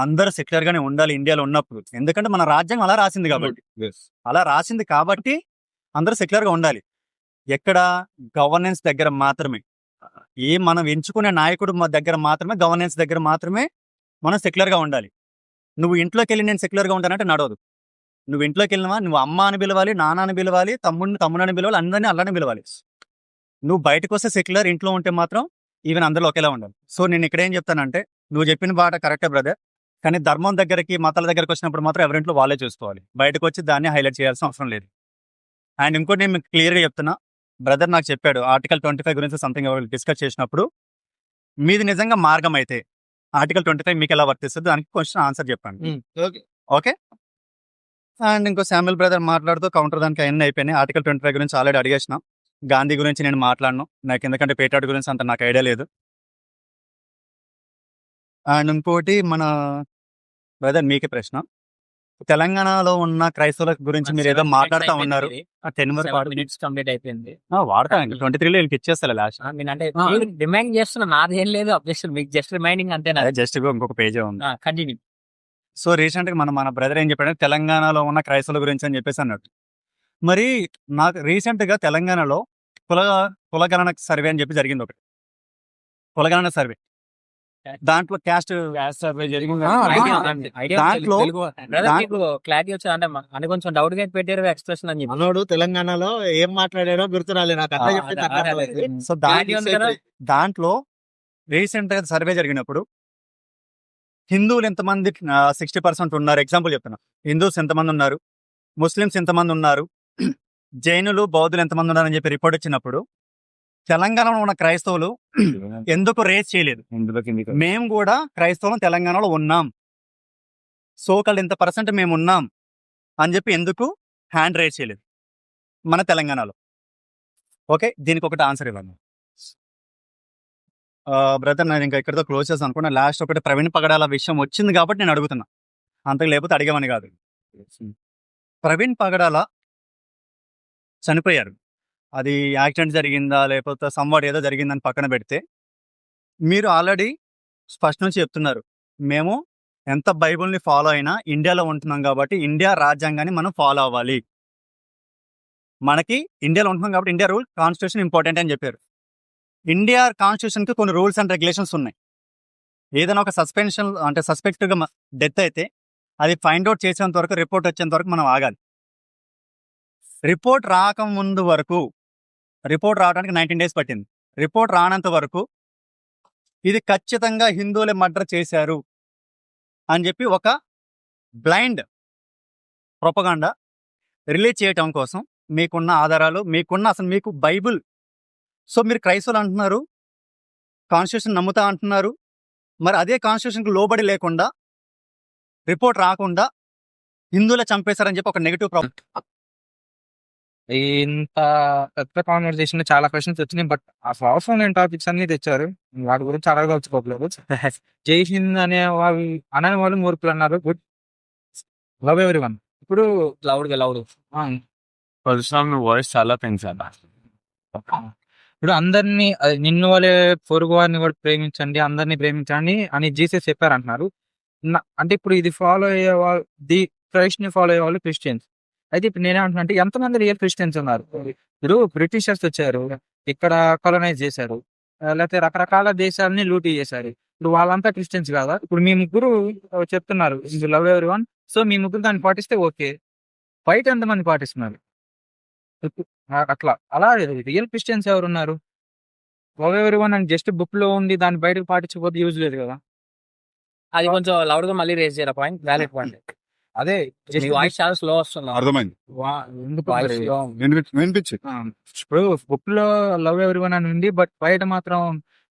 అందరూ సెక్యులర్ గానే ఉండాలి ఇండియాలో ఉన్నప్పుడు, ఎందుకంటే మన రాజ్యాంగం అలా రాసింది కాబట్టి. Yes. అలా రాసింది కాబట్టి అందరూ సెక్యులర్ గా ఉండాలి. ఎక్కడ గవర్నెన్స్ దగ్గర మాత్రమే, మనం ఎంచుకునే నాయకుడు దగ్గర మాత్రమే, గవర్నెన్స్ దగ్గర మాత్రమే మనం సెక్యులర్ గా ఉండాలి. నువ్వు ఇంట్లోకి వెళ్ళి నేను సెక్యులర్ గా ఉంటానంటే నడవదు. నువ్వు ఇంట్లోకి వెళ్ళినవా నువ్వు అమ్మ అని పిలవాలి, నాన్న అని పిలవాలి, తమ్ముడు అని పిలవాలి, అందరినీ అలానే పిలవాలి. నువ్వు బయటకు వస్తే సెక్యులర్, ఇంట్లో ఉంటే మాత్రం ఈవెన్ అందరూ ఒకేలా ఉండాలి. సో నేను ఇక్కడ ఏం చెప్తానంటే, నువ్వు చెప్పిన బాట కరెక్టే బ్రదర్, కానీ ధర్మం దగ్గరికి మతాల దగ్గరికి వచ్చినప్పుడు మాత్రం ఎవరింట్లో వాళ్ళే చూసుకోవాలి. బయటకు వచ్చి దాన్ని హైలైట్ చేయాల్సిన అవసరం లేదు. అండ్ ఇంకోటి నేను మీకు క్లియర్గా చెప్తున్నా, బ్రదర్ నాకు చెప్పాడు ఆర్టికల్ 25 గురించి సంథింగ్ డిస్కస్ చేసినప్పుడు, మీది నిజంగా మార్గం అయితే ఆర్టికల్ 25 మీకు ఎలా వర్తిస్తుంది దానికి క్వశ్చన్ ఆన్సర్ చెప్పండి. ఓకే. ఓకే. అండ్ ఇంకో శామ్యుల్ బ్రదర్ మాట్లాడుతూ కౌంటర్ దానికి అన్నీ అయిపోయినాయి. ఆర్టికల్ 25 గురించి ఆల్రెడీ అడిగేసిన. గాంధీ గురించి నేను మాట్లాడను, నాకు ఎందుకంటే పేటాడు గురించి అంత నాకు ఐడియా లేదు. అండ్ ఇంకోటి మన బ్రదర్ మీకే ప్రశ్న, తెలంగాణలో ఉన్న క్రైస్తవుల గురించి మీరు ఏదో మాట్లాడుతూ ఉన్నారు. 10 వరకు 7 minutes కంప్లీట్ అయిపోయింది. వాడతా 23లో వీళ్ళకి ఇచ్చేస్తా లాస్ట్. నేను అంటే డిమాండ్ చేస్తున్నా, నాదేం లేదు అబ్జెక్షన్, మీకు జస్ట్ రిమైండింగ్ అంతేనా? జస్ట్ ఇంకొక పేజే ఉంది. కంటిన్యూ. సో రీసెంట్ గా మన బ్రదర్ ఏం చెప్పాడంటే తెలంగాణలో ఉన్న క్రైస్తవుల గురించి అని చెప్పేసి అన్నట్టు. మరి నాకు రీసెంట్ గా తెలంగాణలో కులగణన సర్వే అని చెప్పి జరిగింది ఒకటి, కులగణన సర్వే. దాంట్లో క్యాస్ట్ సర్వే జరిగింది. దాంట్లో మీకు క్లారిటీ వచ్చా అంటే అంటే కొంచెం డౌట్ గా పెట్టారు ఎక్స్ప్రెషన్ అని చెప్పి. మనోడు తెలంగాణలో ఏం మాట్లాడారో గుర్తురాలే నాకు. అట్లా చెప్తే నాకు అర్థమైంది. సో Clarity ఉంది కదా? దాంట్లో రీసెంట్ గా సర్వే జరిగినప్పుడు హిందువులు ఎంతమంది 60% ఉన్నారు, ఎగ్జాంపుల్ చెప్తున్నా, హిందూస్ ఎంతమంది ఉన్నారు, ముస్లిమ్స్ ఎంతమంది ఉన్నారు, జైనులు బౌద్ధులు ఎంతమంది ఉన్నారని చెప్పి రిపోర్ట్ వచ్చినప్పుడు తెలంగాణలో ఉన్న క్రైస్తవులు ఎందుకు రేస్ చేయలేదు? మేము కూడా క్రైస్తవులు తెలంగాణలో ఉన్నాం, సోకల్ ఇంత % మేము ఉన్నాం అని చెప్పి ఎందుకు హ్యాండ్ రేస్ చేయలేదు మన తెలంగాణలో? ఓకే, దీనికి ఒకటి ఆన్సర్ ఇవ్వండి బ్రదర్. నేను ఇంకా ఇక్కడతో క్లోజ్ చేస్తాను అనుకున్నా. లాస్ట్ ఒకటి ప్రవీణ్ పగడాల విషయం వచ్చింది కాబట్టి నేను అడుగుతున్నా, అంతకు లేకపోతే అడిగామని కాదు. ప్రవీణ్ పగడాల చనిపోయారు, అది యాక్సిడెంట్ జరిగిందా లేకపోతే సంవాడ్ ఏదో జరిగిందని పక్కన పెడితే, మీరు ఆల్రెడీ ఫస్ట్ నుంచి చెప్తున్నారు మేము ఎంత బైబుల్ని ఫాలో అయినా ఇండియాలో ఉంటున్నాం కాబట్టి ఇండియా రాజ్యాంగాన్ని మనం ఫాలో అవ్వాలి. మనకి ఇండియాలో ఉంటున్నాం కాబట్టి ఇండియా రూల్ కాన్స్టిట్యూషన్ ఇంపార్టెంట్ అని చెప్పారు. ఇండియా కాన్స్టిట్యూషన్కి కొన్ని రూల్స్ అండ్ రెగ్యులేషన్స్ ఉన్నాయి. ఏదైనా ఒక సస్పెన్షన్ అంటే సస్పెక్ట్గా డెత్ అయితే అది ఫైండ్ అవుట్ చేసేంత వరకు, రిపోర్ట్ వచ్చేంత వరకు మనం ఆగాలి. రిపోర్ట్ రాకముందు వరకు, రిపోర్ట్ రావడానికి 19 days పట్టింది. రిపోర్ట్ రానంత వరకు ఇది ఖచ్చితంగా హిందువులే మర్డర్ చేశారు అని చెప్పి ఒక బ్లైండ్ ప్రొపగాండా రిలీజ్ చేయటం కోసం మీకున్న ఆధారాలు, అసలు మీకు బైబిల్, సో మీరు క్రైస్తవులు అంటున్నారు, కాన్స్టిట్యూషన్ నమ్ముతా అంటున్నారు, మరి అదే కాన్స్టిట్యూషన్కి లోబడి లేకుండా రిపోర్ట్ రాకుండా హిందువులే చంపేశారని చెప్పి ఒక నెగిటివ్ ఇంత పెద్ద కాన్వర్సేషన్ చాలా క్వశ్చన్స్ వచ్చినాయి, బట్ అసలు అవసరం లేని టాపిక్స్ అన్ని తెచ్చారు. వాటి గురించి అడగదలుచుకోవట్లేదు. జై హింద్ అనే వాళ్ళు మూర్ఖులు అన్నారు. Good, love every one. ఇప్పుడు లౌడ్ పరశురామ్ వాయిస్ చాలా పెంచాలి. ఇప్పుడు అందరినీ నిన్ను వాళ్ళే పొరుగు వారిని కూడా ప్రేమించండి, అందరినీ ప్రేమించండి అని జీసస్ చెప్పారు అంటున్నారు. అంటే ఇప్పుడు ఇది ఫాలో అయ్యే వాళ్ళు, క్రైస్ట్ ని ఫాలో అయ్యే వాళ్ళు క్రిస్టియన్స్. అయితే ఇప్పుడు నేనేమంటున్నా అంటే ఎంతమంది రియల్ క్రిస్టియన్స్ ఉన్నారు? ఇప్పుడు బ్రిటిషర్స్ వచ్చారు, ఇక్కడ కొలనైజ్ చేశారు, లేకపోతే రకరకాల దేశాలని లూటీ చేశారు. ఇప్పుడు వాళ్ళంతా క్రిస్టియన్స్ కాదా? ఇప్పుడు మీ ముగ్గురు చెప్తున్నారు లవ్ ఎవరీ వన్, సో మీ ముగ్గురు దాన్ని పాటిస్తే ఓకే. బయట ఎంతమంది పాటిస్తున్నారు? అలా రియల్ క్రిస్టియన్స్ ఎవరున్నారు? లవ్ ఎవరీ వన్ అని జస్ట్ బుక్ లో ఉండి దాన్ని బయటకు పాటించకపోతే యూజ్ లేదు కదా. అది కొంచెం లౌడ్ గా మళ్ళీ రేస్ చేయాలి. Point valid point. అదే మీ వాయిస్ చాలా స్లో వస్తుంది. అర్థమైంది, ఎందుకు వాయిస్ మరి? స్లో. వినిపించి. ఇప్పుడు బుక్ లో లవ్ ఎవరీ వన్ అని ఉంది, బట్ బయట మాత్రం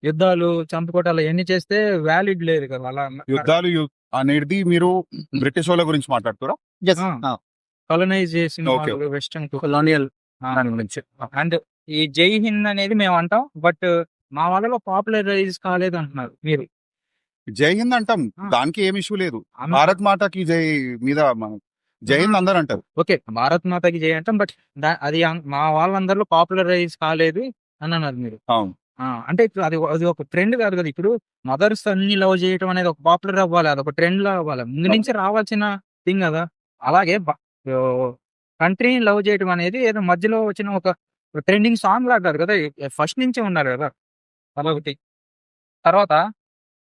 యుద్ధాలు, చంపుకోవటాలు ఎన్ని చేస్తే వ్యాలిడ్ లేదు కదా. అలా యుద్ధాలు అనేది మీరు బ్రిటిష్ వాళ్ళ గురించి మాట్లాడుతారా? కొలనైజ్ చేసిన Okay. వెస్టర్న్ కొలోనియల్ దాని గురించి. అండ్ ఈ జై హింద్ అనేది మేము అంటాం, బట్ మా వాళ్ళలో పాపులరైజ్ కాలేదు అంటున్నారు మీరు. జై హింద్ అంటాం, దానికి ఏం ఇష్యూ లేదు. భారత్ మాతాకి జై మీద జై హింద్ అందరు అంటారు. ఓకే, భారత్ మాతకి జై అంటాం, బట్ అది మా వాళ్ళందరిలో పాపులరైజ్ కాలేదు అని అన్నారు మీరు. అవును. అంటే ఇప్పుడు అది ఒక ట్రెండ్ కాదు కదా. ఇప్పుడు మదర్స్ అన్ని లవ్ చేయటం అనేది ఒక పాపులర్ అవ్వాలి, అది ఒక ట్రెండ్ లా అవ్వాలి, ముందు నుంచి రావాల్సిన థింగ్ కదా. అలాగే కంట్రీని లవ్ చేయడం అనేది ఏదో మధ్యలో వచ్చిన ఒక ట్రెండింగ్ సాంగ్ లాగా కాదు కదా, ఫస్ట్ నుంచే ఉన్నారు కదా. అదొకటి. తర్వాత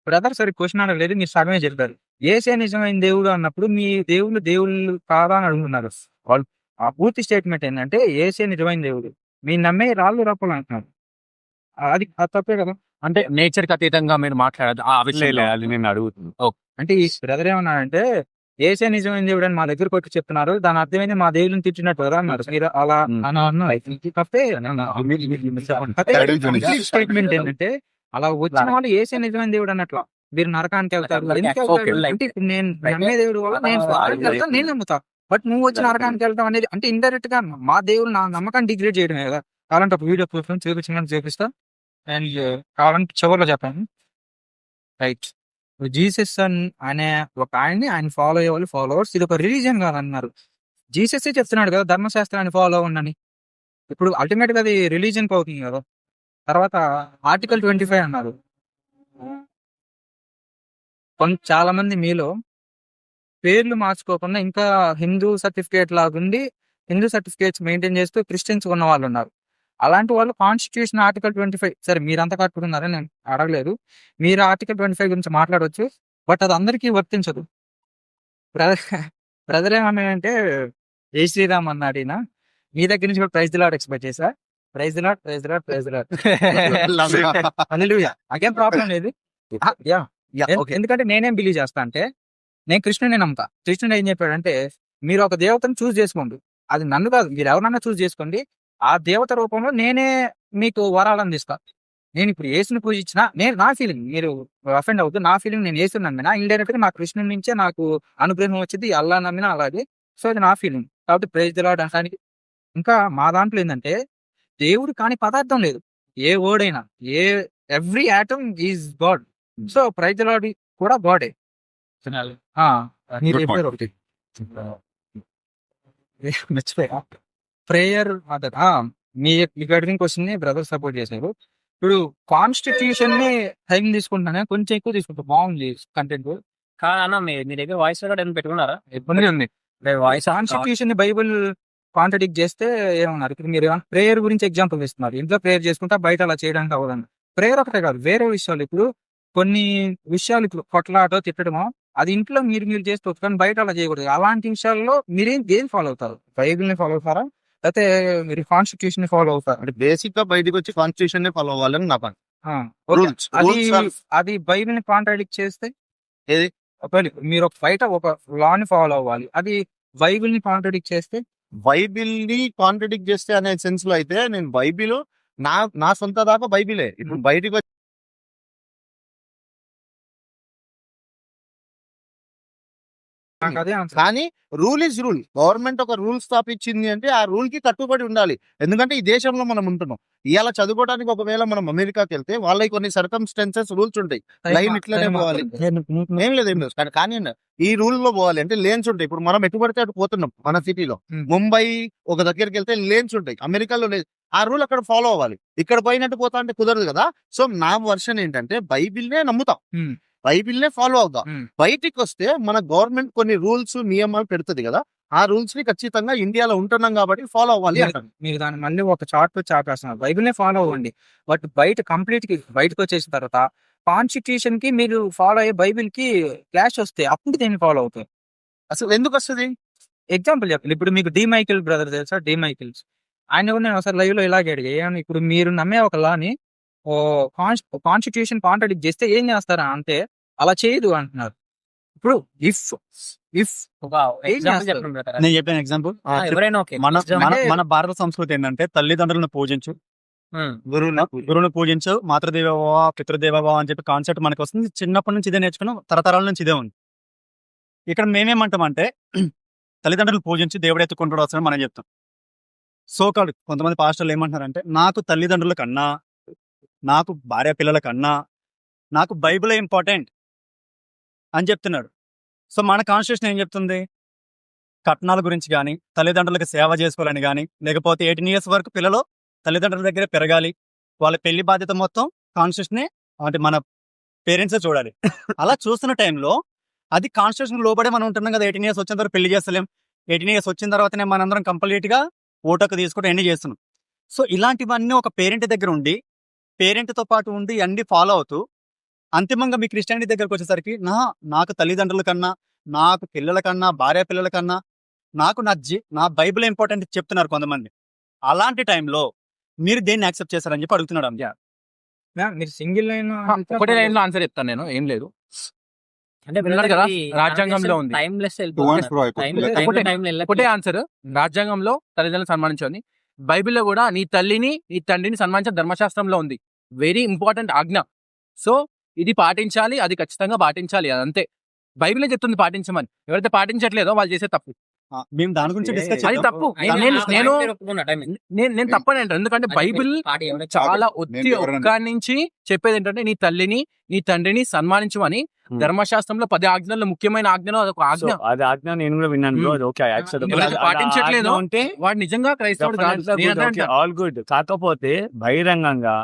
బ్రదర్ సరే క్వశ్చన్ అడగలేదు, మీరు సగమే చెప్పారు. ఏసే నిజమైన దేవుడు అన్నప్పుడు మీ దేవుళ్ళు కాదా అని అడుగుతున్నారు వాళ్ళు. ఆ పూర్తి స్టేట్మెంట్ ఏంటంటే ఏసే నిజమైన దేవుడు, మీరు నమ్మే రాళ్ళు రప్పలు అంటున్నారు. అది తప్పే కదా. అంటే నేచర్ కి అతీతంగా మీరు మాట్లాడదు ఆ విషయంలో. అది నేను అడుగుతున్నాను. అంటే ఈ బ్రదర్ ఏమన్నాడంటే ఏసే నిజమైన దేవుడు అని మా దగ్గరకు వచ్చి చెప్తున్నారు, దాని అర్థమైంది మా దేవుడిని తిట్టినట్టు కదా అన్నారు. మీరు అలా అని అన్నారు. తప్పే స్టేట్మెంట్ ఏంటంటే అలా వచ్చిన వాళ్ళు ఏసే నిజమైన దేవుడు అన్నట్లు మీరు నరకానికి వెళ్తారు. ఎందుకు వెళ్తారు? అంటే ఇప్పుడు నేను నమ్మే దేవుడు వల్ల నేను నరకానికి వెళ్తాను, నేను నమ్ముతా. బట్ నువ్వు వచ్చి నరకానికి వెళ్తాం అనేది అంటే ఇండైరెక్ట్ గా మా దేవుడు నా నమ్మకాన్ని డిగ్రేడ్ చేయడమే కదా. కావాలంటే ఒక వీడియో ప్రూఫ్ చూపిస్తా అండ్ కావాలంటే చివరిలో చెప్పాను. రైట్, జీసస్ అనే ఒక ఆయన ఫాలో అయ్యే వాళ్ళు ఫాలోవర్స్, ఇది ఒక రిలీజియన్ కాదన్నారు. జీసస్ చెప్తున్నాడు కదా ధర్మశాస్త్రాన్ని ఫాలో అవ్వండి. ఇప్పుడు అల్టిమేట్ గా అది రిలీజియన్ అవుతుంది కదా. తర్వాత ఆర్టికల్ 25 అన్నారు. చాలా మంది మీలో పేర్లు మార్చుకోకుండా ఇంకా హిందూ సర్టిఫికేట్ లాగుండి హిందూ సర్టిఫికేట్స్ మెయింటైన్ చేస్తూ క్రిస్టియన్స్ ఉన్న వాళ్ళు ఉన్నారు. అలాంటి వాళ్ళు కాన్స్టిట్యూషన్ ఆర్టికల్ 25 సరే మీరంతా కట్టుకున్నారని నేను అడగలేదు, మీరు ఆర్టికల్ 25 గురించి మాట్లాడవచ్చు, బట్ అది అందరికీ వర్తించదు. బ్రదర్ ఏమన్నాడంటే జై శ్రీరామ్ అన్నాడు ఈయన. మీ దగ్గర నుంచి కూడా ప్రైజ్ ది లార్డ్ ఎక్స్పెక్ట్ చేశా. Praise the Lord, praise the Lord, praise the Lord. Hallelujah. అకేం ప్రాబ్లం లేదు. ఎందుకంటే నేనేం బిలీవ్ చేస్తా అంటే నేను కృష్ణుని నమ్ముతా. కృష్ణుడు ఏం చెప్పాడంటే మీరు ఒక దేవతను చూస్ చేసుకోండి, అది నన్ను కాదు, మీరు ఎవరన్నా చూస్ చేసుకోండి, ఆ దేవత రూపంలో నేనే మీకు వరాలు అందిస్తా. నేను ఇప్పుడు యేసుని పూజించిన నా ఫీలింగ్, మీరు అఫెండ్ అవుతుంది, నా ఫీలింగ్ నేను యేసుని నమ్మినా ఇండైరెక్ట్ గా నా కృష్ణుడి నుంచే నాకు అనుగ్రహం వచ్చింది, అల్లా నమ్మినా అలాగే. సో అది నా ఫీలింగ్ కాబట్టి ప్రైజ్ ది లార్డ్ అనడానికి. ఇంకా మా దాంట్లో ఏంటంటే దేవుడు కాని పదార్థం లేదు, ఏ వర్డ్ అయినా, every atom is god. So praise the lord కూడా గాడే. మీరు చెప్పారు ఒకటి మర్చిపోయా, ప్రేయర్ మీకు అడిగిన క్వశ్చన్ ని బ్రదర్ సపోర్ట్ చేశారు. ఇప్పుడు కాన్స్టిట్యూషన్ ని టైం తీసుకుంటానే కొంచెం ఎక్కువ తీసుకుంటా, బాగుంది కంటెంట్. కాదన్న మీ దగ్గర వాయిస్ రికార్డ్ ఏమైనా పెట్టుకున్నారా? ఇబ్బంది ఉంది. వాయిస్ కాన్స్టిట్యూషన్ ని బైబుల్ కాంట్రడిక్ట్ చేస్తే ఏమన్నారు? ఇప్పుడు మీరు ప్రేయర్ గురించి ఎగ్జాంపుల్ ఇస్తున్నారు. ఇంట్లో ప్రేయర్ చేసుకుంటా బయట అలా చేయడానికి అవ్వదని. ప్రేయర్ ఒకటే కాదు, వేరే విషయాలు ఇప్పుడు కొన్ని విషయాలు ఇప్పుడు కొట్లాటో తిట్టడమో అది ఇంట్లో మీరు చేస్తూ కానీ బయట అలా చేయకూడదు. అలాంటి విషయాల్లో ఏం ఫాలో అవుతారు? బైబిల్ ని ఫాలో అవుతారా, లేకపోతే మీరు కాన్స్టిట్యూషన్ ని ఫాలో అవుతారా? అంటే బేసిక్ గా బయటకు వచ్చి కాన్స్టిట్యూషన్ ని ఫాలో అవ్వాలని నా పని. ఓకే. Rules. అది Rules are- అది బైబిల్ ని కాంట్రాడిక్ట్ చేస్తే ఏది? ఒకవేళ మీరు ఒక బయట ఒక లా ని ఫాలో అవ్వాలి, అది బైబిల్ ని కాంట్రాడిక్ట్ చేస్తే బైబిల్ ని కాంట్రడిక్ట్ చేస్తే అనే సెన్స్ లో అయితే నేను బైబిల్ నా సొంత దాకా బైబిలే. ఇప్పుడు బయటకు వచ్చి నాకు అదే ఆన్సర్. కానీ రూల్ ఇస్ రూల్. గవర్నమెంట్ ఒక రూల్ స్థాపించింది అంటే ఆ రూల్ కి కట్టుబడి ఉండాలి. ఎందుకంటే ఈ దేశంలో మనం ఉంటున్నాం. ఇవాళ చదువుకోవడానికి ఒకవేళ మనం అమెరికాకి వెళ్తే వాళ్ళకి కొన్ని సర్కమ్స్టెన్సెస్ రూల్స్ ఉంటాయి. లైన్ ఇట్లనే పోవాలి. ఏం లేదు కానీ ఈ రూల్ లో పోవాలి అంటే లేన్స్ ఉంటాయి. ఇప్పుడు మనం ఎటు పడితే అటు పోతున్నాం మన సిటీలో. ముంబై ఒక దగ్గరికి వెళ్తే లేన్స్ ఉంటాయి, అమెరికాలో లేదు. ఆ రూల్ అక్కడ ఫాలో అవ్వాలి. ఇక్కడ పోయినట్టు పోతా అంటే కుదరదు కదా. సో నా వర్షన్ ఏంటంటే బైబిల్నే నమ్ముతాం, బైబిల్నే ఫాలో అవుతాం. బయటికి వస్తే మన గవర్నమెంట్ కొన్ని రూల్స్ నియమాలు పెడుతుంది కదా, ఆ రూల్స్ ని ఖచ్చితంగా ఇండియాలో ఉంటున్నాం కాబట్టి ఫాలో అవ్వాలి అంటారు. మీరు దాన్ని మళ్ళీ ఒక చార్ట్ తో చాపేస్తున్నారు. బైబిల్ నే ఫాలో అవ్వండి, బట్ బయట కంప్లీట్ కి బయటకు వచ్చేసిన తర్వాత కాన్స్టిట్యూషన్ కి మీరు ఫాలో అయ్యే బైబిల్ కి క్లాష్ వస్తే అప్పుడు దేన్ని ఫాలో అవుతారు? అసలు ఎందుకు వస్తుంది? ఎగ్జాంపుల్ చెప్పండి. ఇప్పుడు మీకు డి మైకిల్ బ్రదర్ తెలుసా? డి మైకిల్స్ ఆయన కూడా నేను ఒకసారి లైవ్ లో ఇలాగే అడిగా, ఏమని ఇప్పుడు మీరు నమ్మే ఒక లాని కాన్స్టిట్యూషన్ కాంట్రడిక్ట్ చేస్తే ఏం చేస్తారా అంటే అలా చేయదు అంటున్నారు. ఇప్పుడు ఇఫ్ ఎగ్జాంపుల్ చెప్పండి brother. నేను చెప్పాను ఎగ్జాంపుల్. ఎవరైనా ఓకే. మన Example మన అంటే- మన భారత సంస్కృతి ఏంటంటే తల్లిదండ్రులను పూజించు, ఉమ్, గురువులను పూజించు, మాతృదేవోభవ పితృదేవోభవ అని చెప్పి కాన్సెప్ట్ మనకు వస్తుంది. చిన్నప్పటి నుంచి ఇదే నేర్చుకున్నాం, తరతరాల నుంచి ఇదే ఉంది. ఇక్కడ మేమేమంటామంటే తల్లిదండ్రులను పూజించి దేవుడు ఎత్తుకుంటాడు వస్తాడని మనం చెప్తాం. సోకాడు కొంతమంది పాస్టర్లు ఏమంటున్నారంటే నాకు తల్లిదండ్రుల కన్నా, నాకు భార్య పిల్లల కన్నా నాకు బైబిల్ ఇంపార్టెంట్ అని చెప్తున్నాడు. సో మన కాన్స్టిట్యూషన్ ఏం చెప్తుంది? కట్నాల గురించి కానీ, తల్లిదండ్రులకు సేవ చేసుకోవాలని కానీ, లేకపోతే 18 years వరకు పిల్లలు తల్లిదండ్రుల దగ్గర పెరగాలి, వాళ్ళ పెళ్లి బాధ్యత మొత్తం కాన్స్టిట్యూషన్ అంటే మన పేరెంట్సే చూడాలి. అలా చూస్తున్న టైంలో అది కాన్స్టిట్యూషన్ లోబడే మనం ఉంటున్నాం కదా. 18 years వచ్చిన తర్వాత పెళ్లి చేస్తలేం, 18 years వచ్చిన తర్వాతనే మనందరం కంప్లీట్ గా ఓటకు తీసుకుంటూ ఎన్ని చేస్తున్నాం. సో ఇలాంటివన్నీ ఒక పేరెంట్ దగ్గర ఉండి, పేరెంట్ తో పాటు ఉండి అన్ని ఫాలో అవుతూ అంతిమంగా మీ క్రిస్టియానిటీ దగ్గరకు వచ్చేసరికి నాకు తల్లిదండ్రుల కన్నా, నాకు పిల్లల కన్నా, భార్య పిల్లల కన్నా నాకు నా బైబిల్ ఇంపార్టెంట్ చెప్తున్నారు కొంతమంది. అలాంటి టైంలో మీరు దేన్ని యాక్సెప్ట్ చేశారని చెప్పి అడుగుతున్నాడు అంతే. మీరు సింగిల్ లైన్ ఒకటే లైన్ లో ఆన్సర్ చెప్తాను నేను, ఏం లేదు. అంటే విన్నారు కదా, రాజ్యాంగంలో ఉంది. టైమ్లెస్ ఒకటే ఆన్సర్, రాజ్యాంగంలో తల్లిదండ్రులు సన్మానించని, బైబిల్లో కూడా నీ తల్లిని నీ తండ్రిని సన్మానించిన ధర్మశాస్త్రంలో ఉంది. వెరీ ఇంపార్టెంట్ ఆజ్ఞ. సో ఇది పాటించాలి, అది ఖచ్చితంగా పాటించాలి, అదంతే. బైబిలే చెప్తుంది పాటించమని. ఎవరైతే పాటించట్లేదో వాళ్ళు చేసే తప్పు, మేము దాని గురించి డిస్కస్ అది తప్పు. నేను తప్పని అంటాను. ఎందుకంటే బైబిల్ చాలా ఒత్తి ఒక్క నుంచి చెప్పేది ఏంటంటే నీ తల్లిని నీ తండ్రిని సన్మానించమని. ధర్మశాస్త్రంలో 10 ఆజ్ఞల్లో ముఖ్యమైన ఆజ్ఞలో అదొక ఆజ్ఞ. అది ఆజ్ఞ నేను కూడా విన్నాను bro. అది ఓకే, ఎవరైతే పాటించట్లేదో అంటే వాడు నిజంగా క్రైస్తవుడు కాదు. All good. కాకపోతే బహిరంగంగా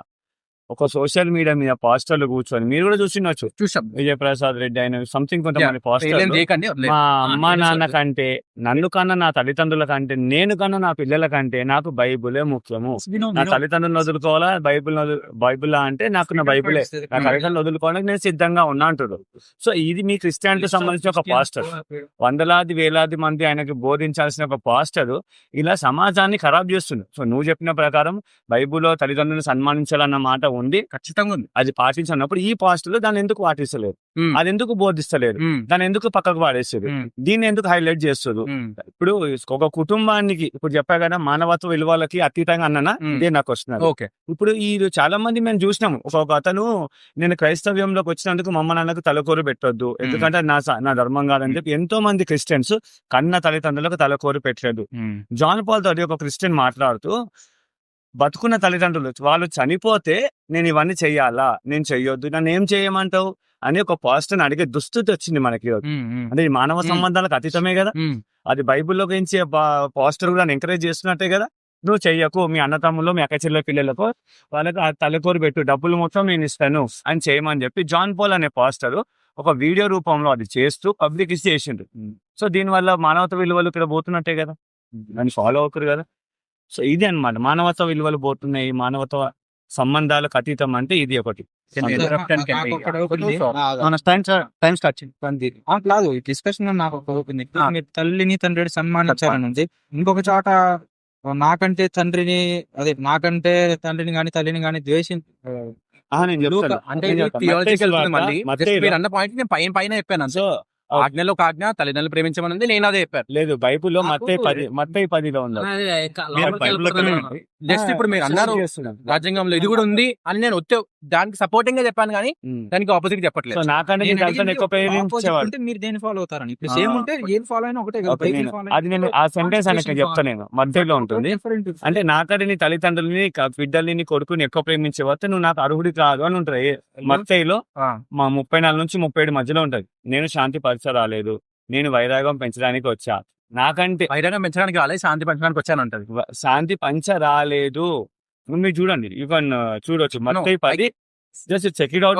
ఒక సోషల్ మీడియా మీద పాస్టర్లు కూర్చొని మీరు కూడా చూసినచ్చు, చూసాం. విజయప్రసాద్ రెడ్డి అయిన సంథింగ్ కొంతమంది ఏం పాస్టర్లు చేయకండి, మా అమ్మ నాన్న కంటే, నన్ను కన్నా నా తల్లిదండ్రుల కంటే, నేను కన్నా నా పిల్లల కంటే నాకు బైబులే ముఖ్యము. నా తల్లిదండ్రులను వదులుకోవాలా, బైబుల్ అంటే నాకు నా బైబులే, నా తల్లిదండ్రులు వదులుకోవడానికి నేను సిద్ధంగా ఉన్నా అంటాడు. సో ఇది మీ క్రిస్టియానిటీ సంబంధించిన ఒక పాస్టర్, వందలాది వేలాది మంది ఆయనకి బోధించాల్సిన ఒక పాస్టర్ ఇలా సమాజాన్ని ఖరాబ్ చేస్తుంది. సో నువ్వు చెప్పిన ప్రకారం బైబుల్లో తల్లిదండ్రులను సన్మానించాలన్న మాట ఉంది, ఖచ్చితంగా ఉంది. అది పాటించినప్పుడు ఈ పాస్టర్లు దాన్ని ఎందుకు పాటిస్తలేరు, అది ఎందుకు బోధిస్తలేరు, దాన్ని ఎందుకు పక్కకు పాడేస్తారు, దీన్ని ఎందుకు హైలైట్ చేస్తారు? ఇప్పుడు ఒక కుటుంబానికి ఇప్పుడు చెప్పా కదా, మానవత్వ విలువలకి అతీతంగా అన్ననా ఇదే నాకు వస్తున్నారు. ఓకే, ఇప్పుడు ఈ చాలా మంది మేము చూసినాము. ఒక అతను నేను క్రైస్తవ్యంలోకి వచ్చినందుకు మా అమ్మ నాన్నకు తలకోరు పెట్టొద్దు, ఎందుకంటే నా ధర్మం కాదని చెప్పి ఎంతో మంది క్రిస్టియన్స్ కన్న తల్లిదండ్రులకు తలకోరు పెట్టలేదు. జాన్ పాల్ తోటి ఒక క్రిస్టియన్ మాట్లాడుతూ, బతుకున్న తల్లిదండ్రులు వాళ్ళు చనిపోతే నేను ఇవన్నీ చెయ్యాలా, నేను చెయ్యొద్దు, నన్ను ఏం చేయమంటావు అని ఒక పాస్టర్ని అడిగే దుస్థితి వచ్చింది మనకి. అంటే ఈ మానవ సంబంధాలకు అతీతమే కదా. అది బైబిల్లో గురించి పాస్టర్ కూడా ఎంకరేజ్ చేస్తున్నట్టే కదా. నువ్వు చెయ్యకు, మీ అన్నతమ్ములు మీ అక్క చెల్లె పిల్లలకు వాళ్ళకి ఆ తలకోరు పెట్టు, డబ్బులు మొత్తం నేను ఇస్తాను అని చేయమని చెప్పి జాన్ పాల్ అనే పాస్టర్ ఒక వీడియో రూపంలో అది చేస్తూ పబ్లిక్ చేసిండు. సో దీనివల్ల మానవత విలువలు ఇక్కడ పోతున్నట్టే కదా. దాన్ని ఫాలో అవుతారు కదా. సో ఇది అన్నమాట మానవత్వ విలువలు పోతున్నాయి, మానవత్వ సంబంధాలకు అతీతం అంటే ఇది ఒకటి. నాకు ఒకటి ఉంది. మన టైం స్టార్ట్ చేయండి. కాదు ఈ డిస్కషన్ నాకు ఒక ఓపెన్. మీరు తల్లిని తండ్రిని సన్మానించాలని ఉంది. ఇంకొక చోట నాకంటే తండ్రిని కానీ తల్లిని కానీ నేను చెప్తాను. అంటే నేను ఇది చెప్తాను. theological మత్తయి వెళ్తుంది మళ్ళీ. మత్తయిలో- Just మీరు అన్న పాయింట్ నేను పైన చెప్పాను అంతే. సో ఆజ్ఞలో ఒక ఆజ్ఞ, తల్లిదండ్రులు ప్రేమించమని ఉంది, నేను అదే చెప్పాను. లేదు బైబిల్లో నాకు- మత్తయి 10లో ఉంది. లోపలికి బైబిల్లోకి వెళ్ళిపోతున్నాను. వెళ్ళండి. జస్ట్ ఇప్పుడు మీరు అన్నారు రాజ్యాంగంలో ఇది కూడా ఉంది అని నేను వచ్చే దానికి సపోర్టింగ్ గా చెప్పాను కానీ దానికి ఆపోజిట్ సో చెప్పట్లేదు. నాకంటే నీ తల్లిదండ్రులు ఎక్కువ ప్రేమించేవాడు. అంటే మీరు దేని ఫాలో అవుతారని ఇప్పుడు సేమ్ ఉంటే ఏం ఫాలో అయినా ఒకటే కదా. ఓకే, అది నేను ఆ సెంటెన్స్ అనేది చెప్తా నేను మధ్యలో ఉంటుంది. అంటే నాకంటే నీ తల్లిదండ్రులని బిడ్డల్ని నీ కొడుకుని ఎక్కువ ప్రేమించేవారు నువ్వు నాకు అర్హుడి కాదు అని ఉంటుంది. మత్తయిలో మా 34 నుంచి 37 మధ్యలో ఉంటది. నేను శాంతి పరచ రాలేదు, నేను వైరాగం పెంచడానికి వచ్చా. నాకంటే వైరాగ్యం పెంచడానికి రాలేదు, శాంతి పంచడానికి వచ్చాను అంటది. శాంతి పంచ రాలేదు. మీరు చూడండి, యూ కెన్ చూడొచ్చు Mattayi 10. Just check it out.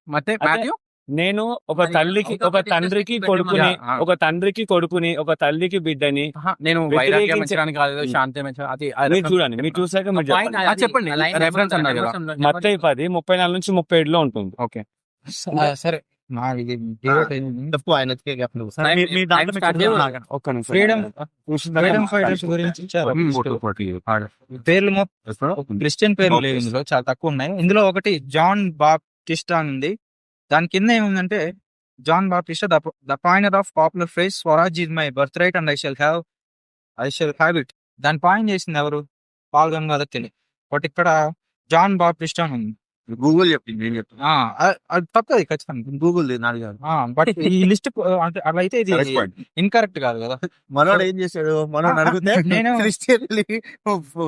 ಮತ್ತೆ మాథ్యూ నేను ఒక తల్లికి ఒక తండ్రికి కొడుకుని ఒక తండ్రికి కొడుకుని ఒక తల్లికి బిడ్డని నేను వైరాగ్యం వ్యతిరేకించే- పెంచడానికి రాలేదు, శాంతి పెంచడానికి అది మీరు చూడండి, మీరు చూసాక మీరు చెప్పండి. చెప్పండి. Reference అన్నారు కదా. మత్తయి 10 34 నుంచి 37లో ఉంటుంది. ఓకే. సరే నా ఇది తప్పు ఆయనకే gap నువ్వు. మీ దాంట్లో start మీకు చేయండి. ఒక్క నిమిషం. ఫ్రీడమ్ ఫైటర్స్ గురించి ఇచ్చారు. పేర్లు క్రిస్టియన్ పేర్లు లేవు ఇందులో, చాలా తక్కువ ఉన్నాయి. ఇందులో ఒకటి జాన్ బాప్టిస్టా అని ఉంది. దాని కింద ఏముందంటే John Baptista the point of popular phrase swaraj is my birth right and I shall have it. దాని పాయింట్ చేసింది ఎవరు? పాల్ గంగాధర్ తిలక్. బట్ ఇక్కడ జాన్ బాప్టిస్టా అని ఉంది. గూగుల్ చెప్పింది, నేను చెప్తాను. అది తప్పది ఖచ్చితంగా. గూగుల్ నాది కాదు. బట్ ఈ లిస్ట్ అంటే అట్లా అయితే ఇది Correct point. ఇన్కరెక్ట్ కాదు కదా. మనోడు ఏం చేశాడు? మనోడు అడిగితే నేను- క్రిస్టియన్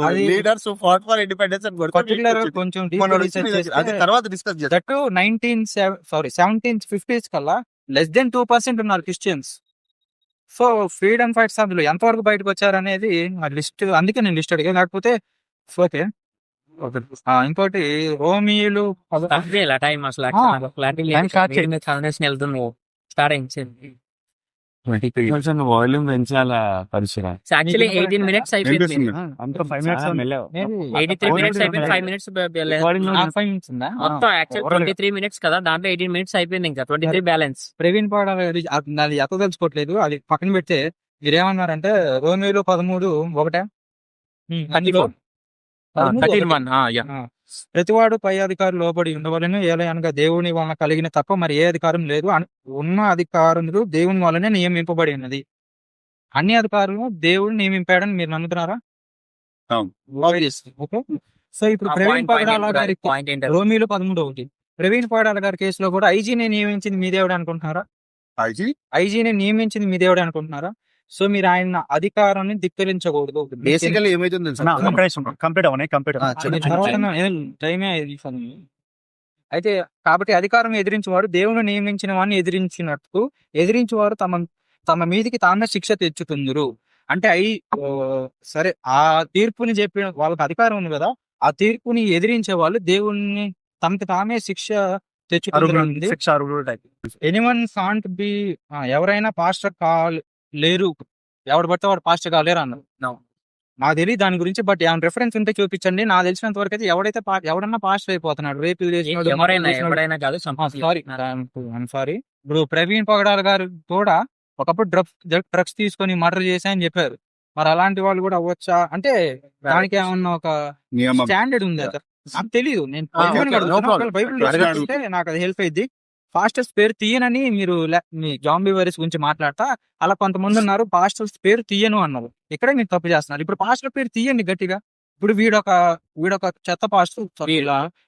అది- లీడర్స్ ఫాట్ ఫర్ ఇండిపెండెన్స్ అని కొడితే పర్టికులర్ వచ్చింది. కొంచెం మనోడు research వచ్చింది చేస్తే అది తర్వాత డిస్కస్ చేద్దాం. దట్ 1750s కల్లా less than 2% ఉన్నారు క్రిస్టియన్స్. సో ఫ్రీడమ్ ఫైట్స్ అందులో ఎంతవరకు బయటకు వచ్చారనేది ఆ లిస్ట్, అందుకే నేను లిస్ట్ అడిగా. లేకపోతే ఓకే. ఇంకోటి రోమియోలు టైం అసలు Time start చేయి. వెళ్తుంది స్టార్ట్ అయింది. కొంచెం వాల్యూమ్ పెంచాలా పరిచయ. యాక్చువల్లీ 18 minutes అయిపోయింది. వినిపిస్తుంది. అంత 5 minutes మెల్లగా. 83 minutes అయిపోయింది. 5 minutes ఉందా? మొత్తం యాక్చువల్ 23 minutes కదా, దాంట్లో 18 minutes అయిపోయింది. ఇంకా 23 బ్యాలెన్స్. ప్రవీణ్ పాడ అది ఎత తెలుసుకోవట్లేదు, అది పక్కన పెడితే మీరేమన్నారంటే రోమియోలు 13 ఒకటే. అందులో 13:1. ప్రతివాడు పై అధికారులు లోబడి ఉండవలను, ఏలయనగా దేవుని వలన కలిగిన తప్ప మరి ఏ అధికారం లేదు. ఉన్న అధికారులు దేవుని వలనే నియమింపబడి ఉన్నది. అన్ని అధికారులు దేవుడు నియమింపాడని మీరు నమ్ముతున్నారా? అవును. ఓకే. సో ఇప్పుడు ప్రవీణ్ పగడాల గారి పాయింట్ ఏంటంటే రోమియోలు 13 ప్రవీణ్ పగడాల గారి కేసులో కూడా ఐజీని నియమించింది మీ దేవుడు అనుకుంటున్నారా? ఐజీ ఐజీని నియమించింది మీ దేవుడు అనుకుంటున్నారా? సో మీరు ఆయన అధికారాన్ని ధిక్కరించకూడదు. బేసికల్లీ ఏమైతుంది తెలుసా? కంప్లీట్ అవనాయి కంప్లీట్ టైమే అయితే కాబట్టి అధికారం ఎదిరించేవాడు దేవుని నియమించిన వాడిని ఎదిరించేవారు తమ మీదికి తామే శిక్ష తెచ్చుతుందరు. అంటే సరే ఆ తీర్పుని చెప్పిన వాళ్ళకి అధికారం ఉంది కదా, ఆ తీర్పుని ఎదిరించే వాళ్ళు దేవుణ్ణి తమకి తామే శిక్ష తెచ్చుకుంటుంది. ఎనీవన్ కాంట్ బి ఎవరైనా పాస్టర్ లేరు, ఎవడు పడితే వాడు పాస్టర్ కాలేరు అన్నారు. నాకు తెలియదు దాని గురించి, బట్ ఏమైనా రెఫరెన్స్ ఉంటే చూపించండి. నాకు తెలిసినంత వరకు అయితే ఎవడన్నా పాస్టర్ అయిపోతున్నాడు. రేపు ఎవరైనా కాదు. సారీ. ఇప్పుడు ప్రవీణ్ పగడాల గారు కూడా ఒకప్పుడు డ్రగ్స్ తీసుకొని మర్డర్ చేశాయని చెప్పారు. మరి అలాంటి వాళ్ళు కూడా అవ్వచ్చా అంటే దానికి ఏమన్నా ఒక నియమం స్టాండర్డ్ ఉంది కదా? నాకు తెలియదు. నేను బైబిల్ అడగండి. నాకు అది హెల్ప్ అయింది. పాస్టర్స్ పేరు తీయనని మీరు మీ జాంబీ వైరస్ గురించి మాట్లాడతా అలా కొంతమంది ఉన్నారు, పాస్టర్స్ పేరు తీయను అన్నారు. ఇక్కడే మీరు తప్పు చేస్తున్నారు. ఇప్పుడు పాస్టర్ పేరు తీయండి గట్టిగా. ఇప్పుడు వీడొక చెత్త పాస్టర్,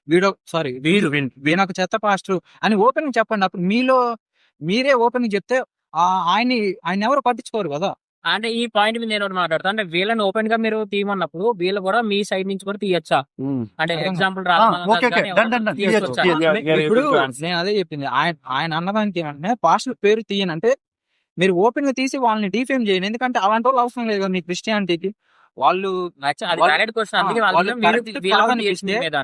వీడొక చెత్త పాస్టర్ అని ఓపెన్ చెప్పండి. అప్పుడు మీరే ఓపెన్ చెప్తే ఆయన ఎవరు పట్టించుకోరు కదా. అంటే ఈ పాయింట్ మీద నేను ఒకటి మాట్లాడతాను. అంటే వీళ్ళని ఓపెన్ గా మీరు తీయమన్నప్పుడు వీళ్ళు కూడా మీ సైడ్ నుంచి కూడా తీయచ్చా? అంటే ఎగ్జాంపుల్ ఇప్పుడు నేను అదే చెప్పింది. ఆయన అన్నదానికి అంటే పాస్టర్ పేరు తీయనంటే మీరు ఓపెన్ గా తీసి వాళ్ళని డిఫేమ్ చేయండి. ఎందుకంటే అలాంటి వాళ్ళు అవసరం లేదు కదా మీ క్రిస్టియానిటీకి. వాళ్ళు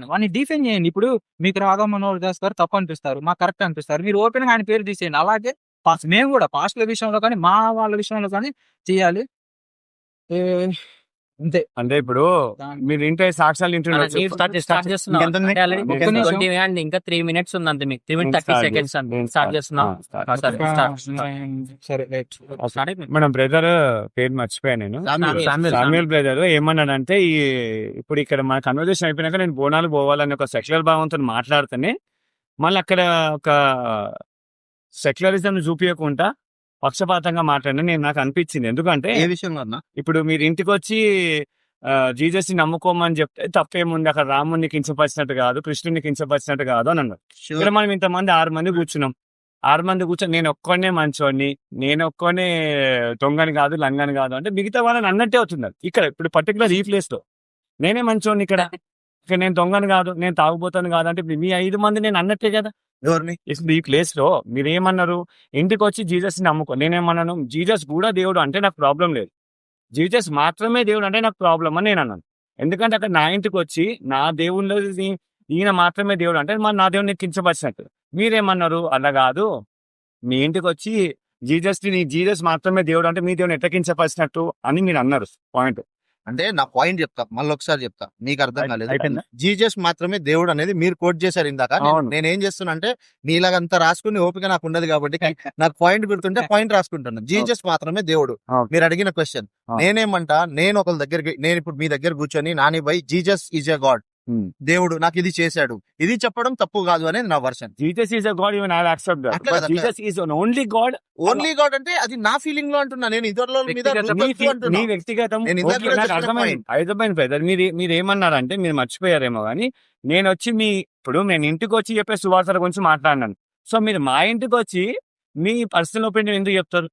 వాడిని డిఫెండ్ చేయండి. ఇప్పుడు మీకు రాగా మనోళ్ళు చేస్తారు, తప్పు అనిపిస్తారు, మాకు కరెక్ట్ అనిపిస్తారు, మీరు ఓపెన్ గా ఆయన పేరు తీసేయండి. అలాగే మేము కూడా పాస్టర్ల విషయంలో కానీ మా వాళ్ళ విషయంలో కానీ చేయాలి. అంతే. అంటే ఇప్పుడు మీరు ఇంటే సాక్ష్యాలు స్టార్ట్ చేస్తున్నాం ఇంకెంత ఉంది? ఒక్క నిమిషం. ఇంకా 3 minutes ఉంది అంతే, మీకు 3 minutes 30 seconds అంతే. స్టార్ట్ చేస్తున్నాం. సరే, సరే రైట్. స్టార్ట్ అయిపోయింది. మన బ్రదర్ పేరు మర్చిపోయాను నేను. సామ్యుయల్ బ్రదర్ ఏమన్నాడంటే ఇప్పుడు ఇక్కడ మన కన్వర్జేషన్ అయిపోయినాక నేను బోనాలు పోవాలని ఒక సెక్యులర్ భావంతో మాట్లాడితేనే మళ్ళీ అక్కడ ఒక సెక్యులరిజం చూపించకుండా పక్షపాతంగా మాట్లాడిన నేను నాకు అనిపించింది. ఎందుకంటే ఏ విషయంలో అన్న? ఇప్పుడు మీరు ఇంటికి వచ్చి జీసస్ ని నమ్ముకోమని చెప్తే తప్పేముంది, అక్కడ రాముడిని కించపరిచినట్టు కాదు, కృష్ణుని కించపరిచినట్టు కాదు అని అన్నారు. ఇక్కడ మనం ఇంతమంది 6 మంది కూర్చున్నాం. 6 మంది కూర్చొని నేను ఒక్కనే మంచోని, నేను ఒక్కనే దొంగని కాదు, లంగని కాదు అంటే మిగతా వాళ్ళని అన్నట్టే అవుతున్నారు. ఇక్కడ ఇప్పుడు పర్టికులర్ ఈ ప్లేస్ లో నేనే మంచోని, ఇక్కడ నేను దొంగని కాదు, నేను తాగుబోతాను కాదు అంటే మీ 5 మంది నేను అన్నట్టే కదా. ఎవరిని? ఇప్పుడు ఈ ప్లేస్ లో మీరు ఏమన్నారు, ఇంటికి వచ్చి జీసస్ ని నమ్ముకో. నేనేమన్నాను, జీసస్ కూడా దేవుడు అంటే నాకు ప్రాబ్లం లేదు, జీసస్ మాత్రమే దేవుడు అంటే నాకు ప్రాబ్లం అని నేను అన్నాను. ఎందుకంటే అక్కడ నా ఇంటికి వచ్చి నా దేవుళ్ళు ఈయన మాత్రమే దేవుడు అంటే నా దేవుడిని కించపరిచినట్టు. మీరేమన్నారు, అలా కాదు, మీ ఇంటికి వచ్చి జీసస్ మాత్రమే దేవుడు అంటే మీ దేవుని ఎట్లా కించపరిచినట్టు అని మీరు అన్నారు. పాయింట్ అంటే నా పాయింట్ చెప్తా, మళ్ళీ ఒకసారి చెప్తా, మీకు అర్థం కాలేదు. అయిపోయిందా? జీసస్ మాత్రమే దేవుడు అనేది మీరు కోట్ చేశారు ఇందాక. అవును. నేనేం చేస్తున్నా అంటే నీలాగంతా రాసుకుని ఓపిక నాకు ఉండదు కాబట్టి నాకు పాయింట్ గుర్తుంటే పాయింట్ రాసుకుంటున్నాను. జీసస్ మాత్రమే దేవుడు. Okay. మీరు అడిగిన క్వశ్చన్ Okay. నేనేమంటా, నేను ఒకరి దగ్గరికి, నేను ఇప్పుడు మీ దగ్గర కూర్చొని Nani by Jesus is a God, దేవుడు నాకు ఇది చేశాడు, ఇది చెప్పడం తప్పు కాదు అనేది నా version. Jesus is a God, even I accept that, అట్లా బట్ కదా, Jesus is only God. Only God అంటే అది నా ఫీలింగ్ లో అంటున్నా, నేను ఇతరుల మీద వ్యక్తిగత- రుద్దొద్దు అంటున్నా. మీ వ్యక్తిగతం. నేను ఇందాక Okay, కూడా నాకు చెప్పిన అర్థమైంది బ్రదర్. మీరు ఏమన్నారంటే మీరు మర్చిపోయారేమో కానీ నేను వచ్చి ఇప్పుడు నేను ఇంటికి వచ్చి చెప్పే సువార్తల గురించి మాట్లాడినాను. సో మీరు మా ఇంటికి వచ్చి మీ పర్సనల్ ఒపీనియన్ ఎందుకు చెప్తారు?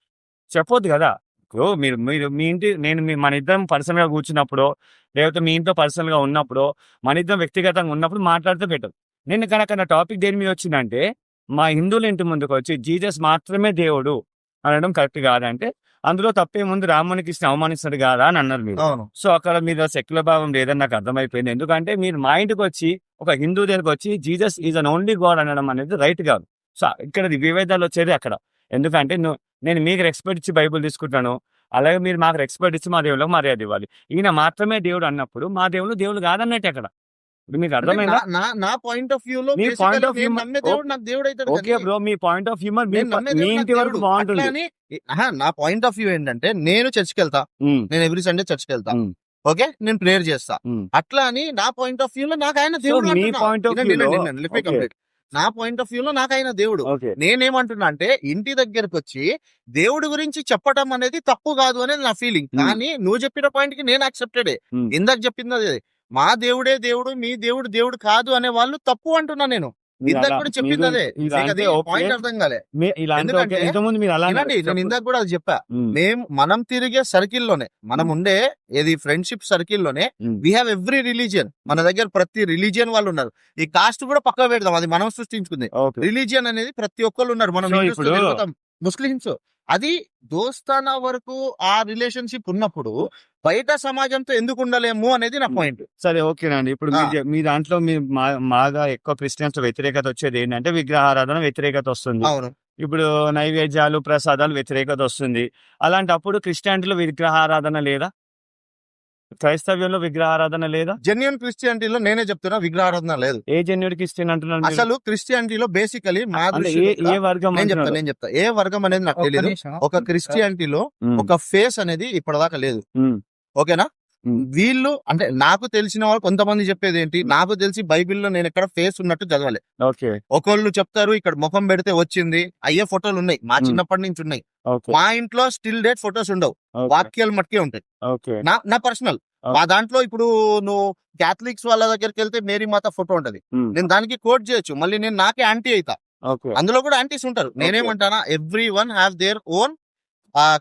చెప్పొద్దు కదా. ఇప్పుడు మీరు మీ ఇంటి మన ఇద్దరం పర్సనల్ గా కూర్చున్నప్పుడు, లేకపోతే మీ ఇంట్లో పర్సనల్ గా ఉన్నప్పుడు, మన ఇద్దరం వ్యక్తిగతంగా ఉన్నప్పుడు మాట్లాడితే బెటర్. నేను కనుక నా టాపిక్ దేని మీద వచ్చిందంటే మా హిందువుల ఇంటి ముందుకు వచ్చి జీసస్ మాత్రమే దేవుడు అనడం కరెక్ట్ కాదంటే అందులో తప్పేముంది, రాముని కృష్ణ అవమానిస్తాడు కాదా అని అన్నారు మీరు. అవును. సో అక్కడ మీద సెక్యులర్ భావం లేదని నాకు అర్థమైపోయింది. ఎందుకంటే మీరు మా ఇంటికి వచ్చి ఒక హిందూ దగ్గరికి వచ్చి Jesus is an only God అనడం అనేది రైట్ కాదు. సో ఇక్కడ విభేదాలు వచ్చేది అక్కడ. ఎందుకంటే నేను మీకు రెస్పెక్ట్ ఇచ్చి బైబుల్ తీసుకుంటాను, అలాగే మీరు మాకు రెస్పెక్ట్ ఇచ్చి మా దేవుళ్ళకి మర్యాద ఇవ్వాలి. ఈయన మాత్రమే దేవుడు అన్నప్పుడు మా దేవుడు కాదన్నట్టు అక్కడ. ఇప్పుడు మీకు అర్థమైందా? నా పాయింట్ ఆఫ్ వ్యూ లో మీ basically point of view నేను నమ్మే దేవుడు నాకు దేవుడు అవుతాడు ఓకే కానీ bro, me point of humour నేను నమ్మే మీ దేవుడు ఇంటి నాకు వరకు దేవుడు. బాగుంటుంది. అట్లా అని, నా పాయింట్ ఆఫ్ వ్యూ ఏంటంటే నేను చర్చికి వెళ్తా, ఉమ్, నేను ఎవ్రీ సండే చర్చికి వెళ్తా, ఉమ్, ఓకే, నేను ప్రేయర్ చేస్తా. ఉమ్. అట్లా అని నా పాయింట్ ఆఫ్ వ్యూ లో నాకు ఆయన సో దేవుడు మీ అంటున్నా. పాయింట్ ఆఫ్ వినండి, వ్యూ వినండి, let me complete. నా పాయింట్ ఆఫ్ వ్యూ లో నాకు ఆయన దేవుడు. ఓకే నేనేమంటున్నా అంటే ఇంటి దగ్గరకు వచ్చి దేవుడి గురించి చెప్పడం అనేది తప్పు కాదు అనేది నా ఫీలింగ్. Hmm. కానీ నువ్వు చెప్పిన పాయింట్ కి నేను యాక్సెప్టెడ్. Hmm. ఇందాక చెప్పింది అదే, మా దేవుడే దేవుడు, మీ దేవుడు దేవుడు కాదు అనే వాళ్ళు తప్పు అంటున్నా నేను. ఇందాక కూడా చెప్పింది అదే. నీకు అది పాయింట్ అర్థం కాలే. ఎందుకంటే ఇంతకుముందు మీరు అలా వినండి, నేను ఇందాక కూడా అది చెప్పా. మనం తిరిగే సర్కిల్ లోనే, మనం ఉండే ఏది ఫ్రెండ్షిప్ సర్కిల్ లోనే వీ హ్యావ్ ఎవ్రీ రిలీజియన్. మన దగ్గర ప్రతి రిలీజియన్ వాళ్ళు ఉన్నారు. ఈ కాస్ట్ కూడా పక్క పెడదాం, అది మనం సృష్టించుకుంది. రిలీజియన్ అనేది ప్రతి ఒక్కళ్ళు ఉన్నారు. మనం So, హిందూస్ తో ఇప్పుడు- తిరుగుతాం, ముస్లిమ్స్, అది దోస్తానా వరకు ఆ రిలేషన్షిప్ ఉన్నప్పుడు బయట సమాజంతో ఎందుకు ఉండలేము అనేది నా పాయింట్. సరే ఓకేనండి. ఇప్పుడు మీ దాంట్లో మాగా ఎక్కువ క్రిస్టియన్స్ వ్యతిరేకత వచ్చేది ఏంటంటే విగ్రహారాధన వ్యతిరేకత వస్తుంది. అవును, ఇప్పుడు నైవేద్యాలు ప్రసాదాలు వ్యతిరేకత వస్తుంది. అలాంటప్పుడు క్రిస్టియానిటీలో విగ్రహారాధన లేదా? క్రైస్తవ్యంలో విగ్రహారాధన లేదా? జెన్యున్ క్రిస్టియానిటీలో నేనే చెప్తున్నా విగ్రహారాధన లేదు. ఏ జెన్యుడ్ క్రిస్టియన్ అంటున్నారు మీరు? అసలు క్రిస్టియానిటీలో బేసికలీ మా అంటే దృష్టిలో ఏ వర్గం నేను అంటున్నారు? చెప్తా ఏ వర్గం అనేది నాకు ఒక్క తెలియదు. నిమిషం. ఒక క్రిస్టియానిటీలో ఉమ్, ఒక ఫేస్ అనేది ఇప్పటిదాకా లేదు. ఉమ్, ఓకేనా? ఉమ్. వీళ్ళు అంటే నాకు తెలిసిన వాళ్ళు కొంతమంది చెప్పేది ఏంటి, నాకు తెలిసి బైబిల్లో నేను ఎక్కడ ఫేస్ ఉన్నట్టు చదవాలి. ఓకే ఒకళ్ళు చెప్తారు ఇక్కడ ముఖం పెడితే వచ్చింది, అయ్యే ఫోటోలు ఉన్నాయి, మా చిన్నప్పటి నుంచి ఉన్నాయి. ఓకే మా ఇంట్లో స్టిల్ డేట్ ఫోటోస్ ఉండవు, ఓకే వాక్యాలు మట్టుకే ఉంటాయి. ఓకే నా పర్సనల్ మా దాంట్లో ఇప్పుడు నువ్వు క్యాథలిక్స్ వాళ్ళ దగ్గరికి వెళ్తే మేరీ మాత ఫోటో ఉంటది, ఉమ్, నేను దానికి కోట్ చేయొచ్చు, మళ్ళీ నేను నాకే యాంటీ అవుతా. ఓకే అందులో కూడా యాంటీస్ ఉంటారు. నేనేమంటానా, everyone have their own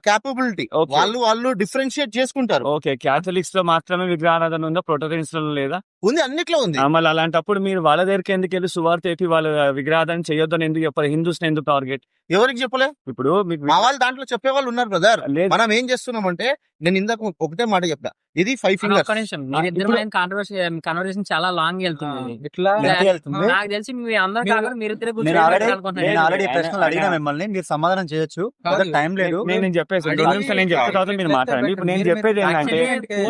capability. Okay. వాళ్ళు డిఫరెన్షియేట్ చేసుకుంటారు. ఓకే క్యాథలిక్స్ లో మాత్రమే విగ్రహారాధన ఉందా? ప్రొటెస్టెంట్స్ లో లేదా? ఉంది, అన్నిట్లో ఉంది. మళ్ళీ అలాంటప్పుడు మీరు వాళ్ళ దగ్గరికి ఎందుకు వెళ్ళి సువార్త చెప్పి వాళ్ళ విగ్రహారాధన చేయొద్దని ఎందుకు చెప్పారు? హిందూస్ ఎందుకు టార్గెట్? ఎవరికి చెప్పలే, ఇప్పుడు మీకు మా వాళ్ళు దాంట్లో చెప్పే వాళ్ళు ఉన్నారు బ్రదర్. లేదు. మనం ఏం చేస్తున్నామంటే, నేను ఇందాక ఒకటే మాట చెప్పా, ఇది 5 ఒక్క ఫింగర్స్. నిమిషం మీరిద్దరు కన్వర్సేషన్ చాలా లాంగ్ వెళ్తుంది. ఇట్లా లెంత్ వెళ్తుంది. నాకు తెలిసి మీ అందరు మీరు- కాకుండా మీరిద్దరే నేను ఆల్రెడీ కూర్చొని ప్రశ్నలు అడిగినా మిమ్మల్ని, మీరు సమాధానం చేయొచ్చు. కాదు. టైం లేదు. నేను చెప్పేసి అది- 2 నిమిషాలు నేను చెప్పిన తర్వాత మీరు మాట్లాడండి. ఇప్పుడు నేను చెప్పేది ఏంటంటే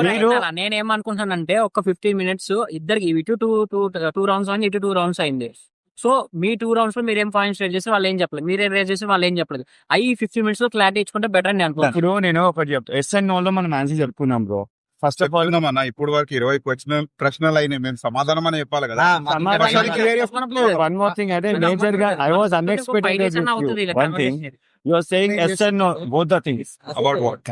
మీరు నేనేమనుకుంటానంటే ఒక 15 మినిట్స్ ఇద్దరికి ఇటు టూ రౌండ్స్ అయింది, ఇటు 2 రౌండ్స్ అయింది. సో మీ 2 రౌండ్స్ లో మీరు ఏం పాయింట్స్ రేజ్ చేసి వాళ్ళు ఏం చెప్పలేదు, మీరేం రేజ్ చేసి వాళ్ళు ఏం చెప్పలేదు. అవి 15 మినిట్స్ లో క్లారిటీ ఇచ్చుకుంటే బెటర్ అని అనుకుంటున్నాను. ఇప్పుడు నేను ఒకటి చెప్తా. ఎస్ అండ్ నో లో మనం ఆన్సర్ చెప్పుకున్నాం బ్రో. ఫస్ట్ ఆఫ్ ఆల్ చెప్పుకుందామన్నా ఇప్పుడు వరకు 20 ప్రశ్నలు అయినాయి, మేము సమాధానం అని చెప్పాలి కదా. వన్ మోర్ థింగ్ అయితే మేజర్ గా I was unexpected one thing you are saying yes and no both the things. About what?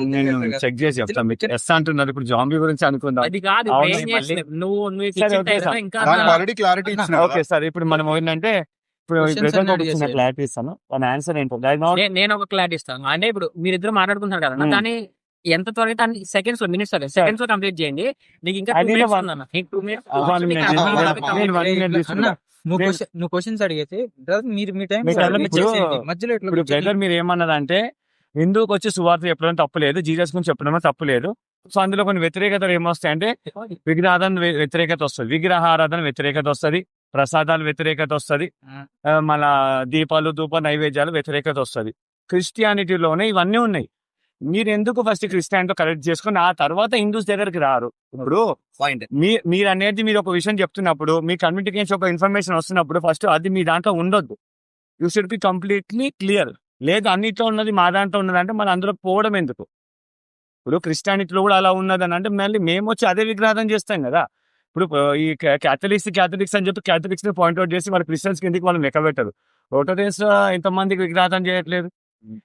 నేను చెక్ చేసి చెప్తాను మీకు. ఎస్ అంటున్నారు, ఇప్పుడు జాంబీ గురించి అనుకుందాం. అది కాదు అవును, ఏం చేస్తలేదు. నువ్వు సరే, ఇచ్చిన ఓకే time సార్. ఇంకా దానికి ఆల్రెడీ క్లారిటీ ఇచ్చిన ఓకే సార్, ఇప్పుడు మనం ఏంటంటే ఇప్పుడు Questions బ్రదర్ అన్ని ఒక చిన్న అడిగేసేయాలి. క్లారిటీ ఇస్తాను. దాని ఆన్సర్ ఏంటో నేను ఒక క్లారిటీ ఇస్తాను. అంటే ఇప్పుడు మీరిద్దరు మాట్లాడుకుంటున్నారు కదా, Hmm. దాన్ని ఎంత త్వరగా సెకండ్స్ లో మినిట్స్ సెకండ్స్ లో కంప్లీట్ చేయండి. నీకు ఇంకా 2 అది minutes one- ఉందన్న. నీకు 2 minutes. 1 minute. నీకు నేను topic complete 1 minute అన్న, తీసుకున్నా. నువ్వు క్వశ్చన్స్ అడిగితే మీరు మీ టైం మీ time లో ఇప్పుడు- మధ్యలో ఇట్లా ఇప్పుడు బ్రదర్ మీరు ఏమన్నదంటే హిందూకి వచ్చి సువార్త చెప్పడం తప్పు లేదు, జీసస్ గురించి చెప్పడం తప్పు లేదు. సో అందులో కొన్ని వ్యతిరేకతలు ఏమొస్తాయంటే విగ్రహారాధన వ్యతిరేకత వస్తుంది, విగ్రహారాధన వ్యతిరేకత వస్తుంది, ప్రసాదాలు వ్యతిరేకత వస్తుంది, మన దీపాలు ధూప నైవేద్యాలు వ్యతిరేకత వస్తుంది. క్రిస్టియానిటీలోనే ఇవన్నీ ఉన్నాయి. మీరు ఎందుకు ఫస్ట్ క్రిస్టియానిటీ కరెక్ట్ చేసుకుని ఆ తర్వాత హిందూస్ దగ్గరికి రారు? ఇప్పుడు పాయింట్. మీరు అనేది మీరు ఒక విషయం చెప్తున్నప్పుడు మీ కమ్యూనికేషన్ ఒక ఇన్ఫర్మేషన్ వస్తున్నప్పుడు ఫస్ట్ అది మీ దాంట్లో ఉండొద్దు. You should be completely clear. లేదు అన్నిట్లో ఉన్నది మా దాంట్లో ఉన్నది అంటే మన అందులో పోవడం ఎందుకు? ఇప్పుడు క్రిస్టియానిటీలో కూడా అలా ఉన్నది అని అంటే మళ్ళీ మేము వచ్చి అదే విగ్రహారం చేస్తాం కదా. ఇప్పుడు ఈ క్యాథలిక్స్ అని చెప్పి క్యాథలిక్స్ ని పాయింట్అవుట్ చేసి వాళ్ళ క్రిస్టియన్స్ కిందకి వాళ్ళు లెక్కబెట్టరు. ప్రొటెస్టెంట్స్ ఎంతమందికి విగ్రహారం చేయట్లేదు?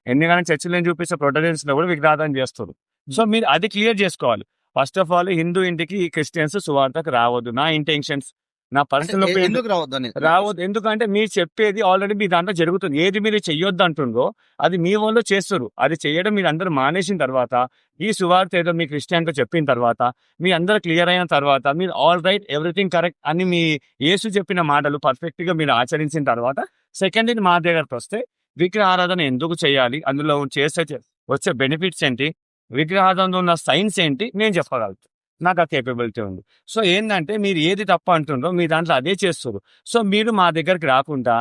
ఎందుకంటే చర్చిలో చూపిస్తే ప్రొటెస్టెంట్స్ లో కూడా విగ్రహారం చేస్తారు. సో మీరు అది క్లియర్ చేసుకోవాలి. ఫస్ట్ ఆఫ్ ఆల్ హిందూ ఇంటికి క్రిస్టియన్స్ సువార్తకు రావద్దు. నా ఇంటెన్షన్స్, నా పర్సనల్ ఒపీనియన్ ఎందుకు రావద్దు అని రావద్దు. ఎందుకంటే మీరు చెప్పేది ఆల్రెడీ మీ దాంట్లో జరుగుతుంది. ఏది మీరు చెయ్యొద్దు అంటుందో అది మీ వాళ్ళు చేస్తారు. అది చేయడం మీరు అందరూ మానేసిన తర్వాత, ఈ సువార్త ఏదో మీ క్రిస్టియన్తో చెప్పిన తర్వాత, మీ అందరూ క్లియర్ అయిన తర్వాత, మీరు ఆల్ రైట్ ఎవ్రీథింగ్ కరెక్ట్ అని మీ యేసు చెప్పిన మాటలు పర్ఫెక్ట్ గా మీరు ఆచరించిన తర్వాత, సెకండ్ ఇది మా దగ్గరకు వస్తే విగ్రహారాధన ఎందుకు చేయాలి, అందులో వచ్చే బెనిఫిట్స్ ఏంటి, విగ్రహారాధనలో ఉన్న సైన్స్ ఏంటి నేను చెప్పగలుగుతాను. నాకు ఆ కేపబిలిటీ ఉంది. సో ఏంటంటే మీరు ఏది తప్ప అంటుండ్రో మీ దాంట్లో అదే చేస్తారు. సో మీరు మా దగ్గరికి రాకుండా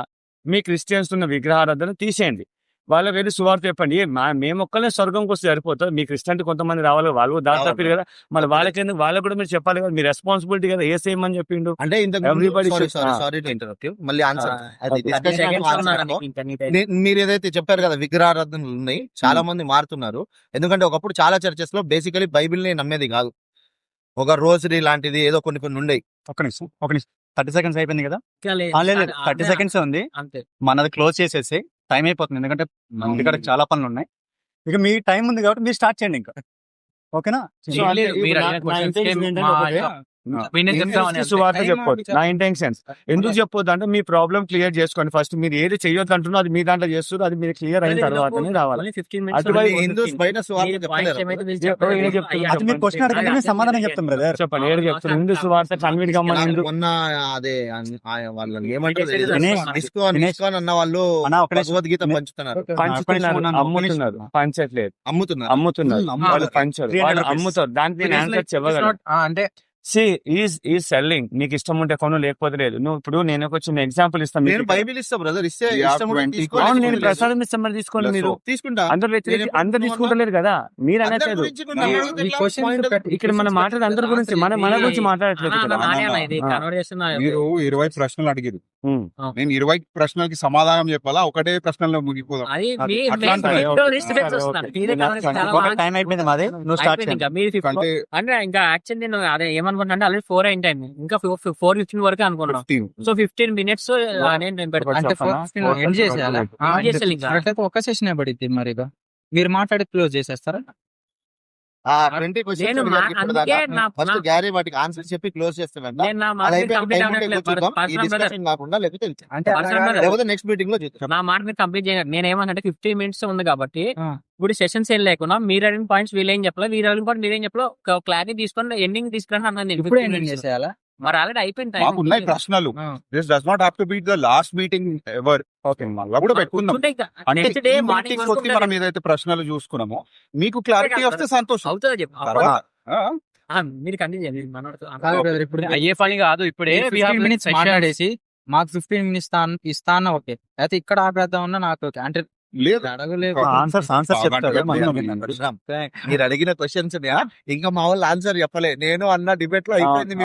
మీ క్రిస్టియన్స్ ఉన్న విగ్రహారాధన తీసేయండి. వాళ్ళ వెళ్ళి సువార్త చెప్పండి. మేము ఒక్కనే స్వర్గంకి వస్తే సరిపోతుంది. మీ క్రిస్టియన్ కొంతమంది రావాలి, వాళ్ళు దాని తప్పారు కదా. మరి వాళ్ళకి కూడా మీరు చెప్పాలి కదా, మీ రెస్పాన్సిబిలిటీ కదా. ఏ సేమని చెప్పిండు అంటే Everybody should- sorry to interrupt you. మళ్ళీ ఆన్సర్ Okay. మీరు ఏదైతే చెప్పారు కదా విగ్రహారాధనలు ఉన్నాయి, చాలా మంది మారుతున్నారు. ఎందుకంటే ఒకప్పుడు చాలా చర్చెస్ లో బేసికలీ బైబిల్ ని నమ్మేది కాదు. ఒక రోజరీ లాంటిది ఏదో కొన్ని ఉండేవి. ఒక నిమిషం 30 seconds అయిపోయింది కదా. లేదు 30 seconds ఉంది. అంతే. మనది క్లోజ్ చేసేసి టైం అయిపోతుంది. ఎందుకంటే ఇక్కడ చాలా పనులు ఉన్నాయి. ఇక మీ టైం ఉంది కాబట్టి మీరు స్టార్ట్ చేయండి ఇంకా. ఓకేనా? So, అంటే లేదు, మీరు ఇప్పుడు అడిగిన నా questions intention ఏం ఏంటంటే మా ఒకటే, opinion చెప్తామని ఇంట్రెస్ట్ అంతే. సువార్త Time చెప్పొద్దు. ఆడి నా ఇంటెన్షన్స్ ఎందుకు చెప్పొద్దు అంటే మీ ప్రాబ్లం క్లియర్ చేసుకోండి. ఫస్ట్ మీరు ఏది చెయ్యొద్దు అంటున్నా అది మీ దాంట్లో చేస్తారు. అది మీరు క్లియర్ అయిన తర్వాతనే రావాలి. Only 15 minutes అటువైపు ఉంది. హిందూస్ బయట సువార్త మీరు చెప్పలేరు. points ఏమైతే వీళ్ళు ఏం చెప్పలేదు, చెప్తున్నారు? అది మీరు క్వశ్చన్ అడగండి, నేను సమాధానం చెప్తాం బ్రదర్. చెప్పండి ఏడు చెప్తారు. హిందూ సువార్త కన్వీట్ గా మనం ఎందుకు మొన్న అదే వాళ్ళని ఏమంటారు దినేష్, ఇస్కాన్ అన్న వాళ్ళు అన్నా, ఒక నిమిషం. భగవద్గీత పంచుతున్నారు, పంచుతున్నారు? అమ్ముతున్నారు, పంచట్లేదు. అమ్ముతున్నారు. అమ్ముతున్నారు, వాళ్ళు పంచరు, 300 వాళ్ళు rupees. అమ్ముతారు. దానికి నేను It's ఆన్సర్ like- చెప్పగలను. అంటే ఈ సెల్లింగ్. నీకు ఇష్టం ఉంటే కొను, లేకపోతే లేదు. నువ్వు ఇప్పుడు నేను ఒక చిన్న ఎగ్జాంపుల్ ఇస్తాను నేను బైబిల్ ఇస్తా బ్రదర్, ఇస్తే Yeah, ఇష్టం ఉంటే 20 తీసుకోండి, అవును, నేను తీసుకోండి. ప్రసాదం ఇస్తాను, మరి తీసుకోండి. Plus మీరు తీసుకుంటా. అందరు అందరు తీసుకుంటలేరు కదా, మీరు అందరి అనట్లేదు. గురించి కూడా ఈ- అడగదు ఈ ఎట్లా? questions Point అది. పెట్టి- ఇక్కడ మనం మాట్లాడే అందరి గురించి, మన గురించి మాట్లాడట్లేదు ఆ, ఇక్కడ. నానే అన్న ఇది ఆ. conversation మీరు 20 ప్రశ్నలు అడిగారు. ఉమ్. నేను 20 ప్రశ్నలకి సమాధానం చెప్పాలా, ఒకటే ప్రశ్నలో ముగిపోదాం? అది అది మీ- అట్లా మీ- అంటారా? ఇంట్లో డిస్టర్బెన్స్ వస్తున్నారు. మీరే conversation చాలా ఒక బాగా టైం అయిపోయింది మాది, నువ్వు స్టార్ట్ అయిపోయింది. చేయండి. ఇంకా మీరు 50 అంటే అంటే ఇంకా యాక్చువల్లీ నేను అదే ఏమనుకుంటా అంటే ఆల్రెడీ 4 అయింది టైం, ఇంకా 4:15 వరకు అనుకున్నాను. 15. సో 15 minutes నేను పెడతాను. అంటే చెప్పనా? 4:15 ఎండ్ చేసేయాలా? End చేసేయాలి ఇంకా. అట్లయితే ఒక సెషన్ పడిద్ది మరి ఇక. మీరు మాట్లాడి క్లోజ్ చేసేస్తారా? ఆ 20 questions నేను అడిగారు ఇప్పుడు అందుకే దాకా. నా ఫస్ట్ గ్యారీ వాటికి ఆన్సర్ చెప్పి క్లోజ్ చేస్తానంట. నేను నా అది మాట అయిపోయి కంప్లీట్ టైం ఉంటే అవ్వట్లేదు. కూర్చుందాం. ఈ పర్సనల్ బ్రదర్, డిస్కషన్ కాకుండా లేకపోతే అంటే Personal అలాగా- brother. లేకపోతే నెక్స్ట్ మీటింగ్ లో చూద్దాం. నా మాట మీరు కంప్లీట్ చేయండి. నేను ఏమంటే 15 minutes ఉంది కాబట్టి ఆ. ఇప్పుడు సెషన్స్ ఏం లేకుండా మీరు అడిగిన పాయింట్స్ వీళ్ళు ఏం చెప్పలేదు, మీరు అడిగిన పాయింట్ మీరేం చెప్పలో క్లారిటీ తీసుకొని ఎండింగ్ తీసుకుని అన్నాను. ఇప్పుడు ఎండింగ్ చేసేయాలా? మరి ఆల్రెడీ అయిపోయింది మాకు ఉన్నాయి టైం. ప్రశ్నలు. ఆ. This does not have to be the last meeting ever. Okay, మళ్ళీ కూడా పెట్టుకుందాం. కూర్చుంటే ఇంకా అంటే next day ఈ morning meetings వరకు కొద్ది మనం ఏదైతే ప్రశ్నలు చూసుకున్నామో మీకు క్లారిటీ వస్తే సంతోషం. అవుతుంది చెప్పు. తర్వాత మీరు కంటిన్యూ చేయండి మనోడితో. కాదు brother, ఇప్పుడు అయ్యే పని కాదు ఇప్పుడే we have 15 minutes sessions. మాట్లాడేసి మాకు 15 మినిట్స్ ఇస్తాను ఓకే, అయితే ఇక్కడ ఆపేద్దాం అన్నా నాకు ఓకే. అంటే లేదు అడగలేదు. ఆన్సర్ చెప్తాడు మీరు అడిగిన క్వశ్చన్స్ ఇంకా మా వాళ్ళు ఆన్సర్ చెప్పలే. నేను అన్న డిబేట్ లో అయిపోయింది.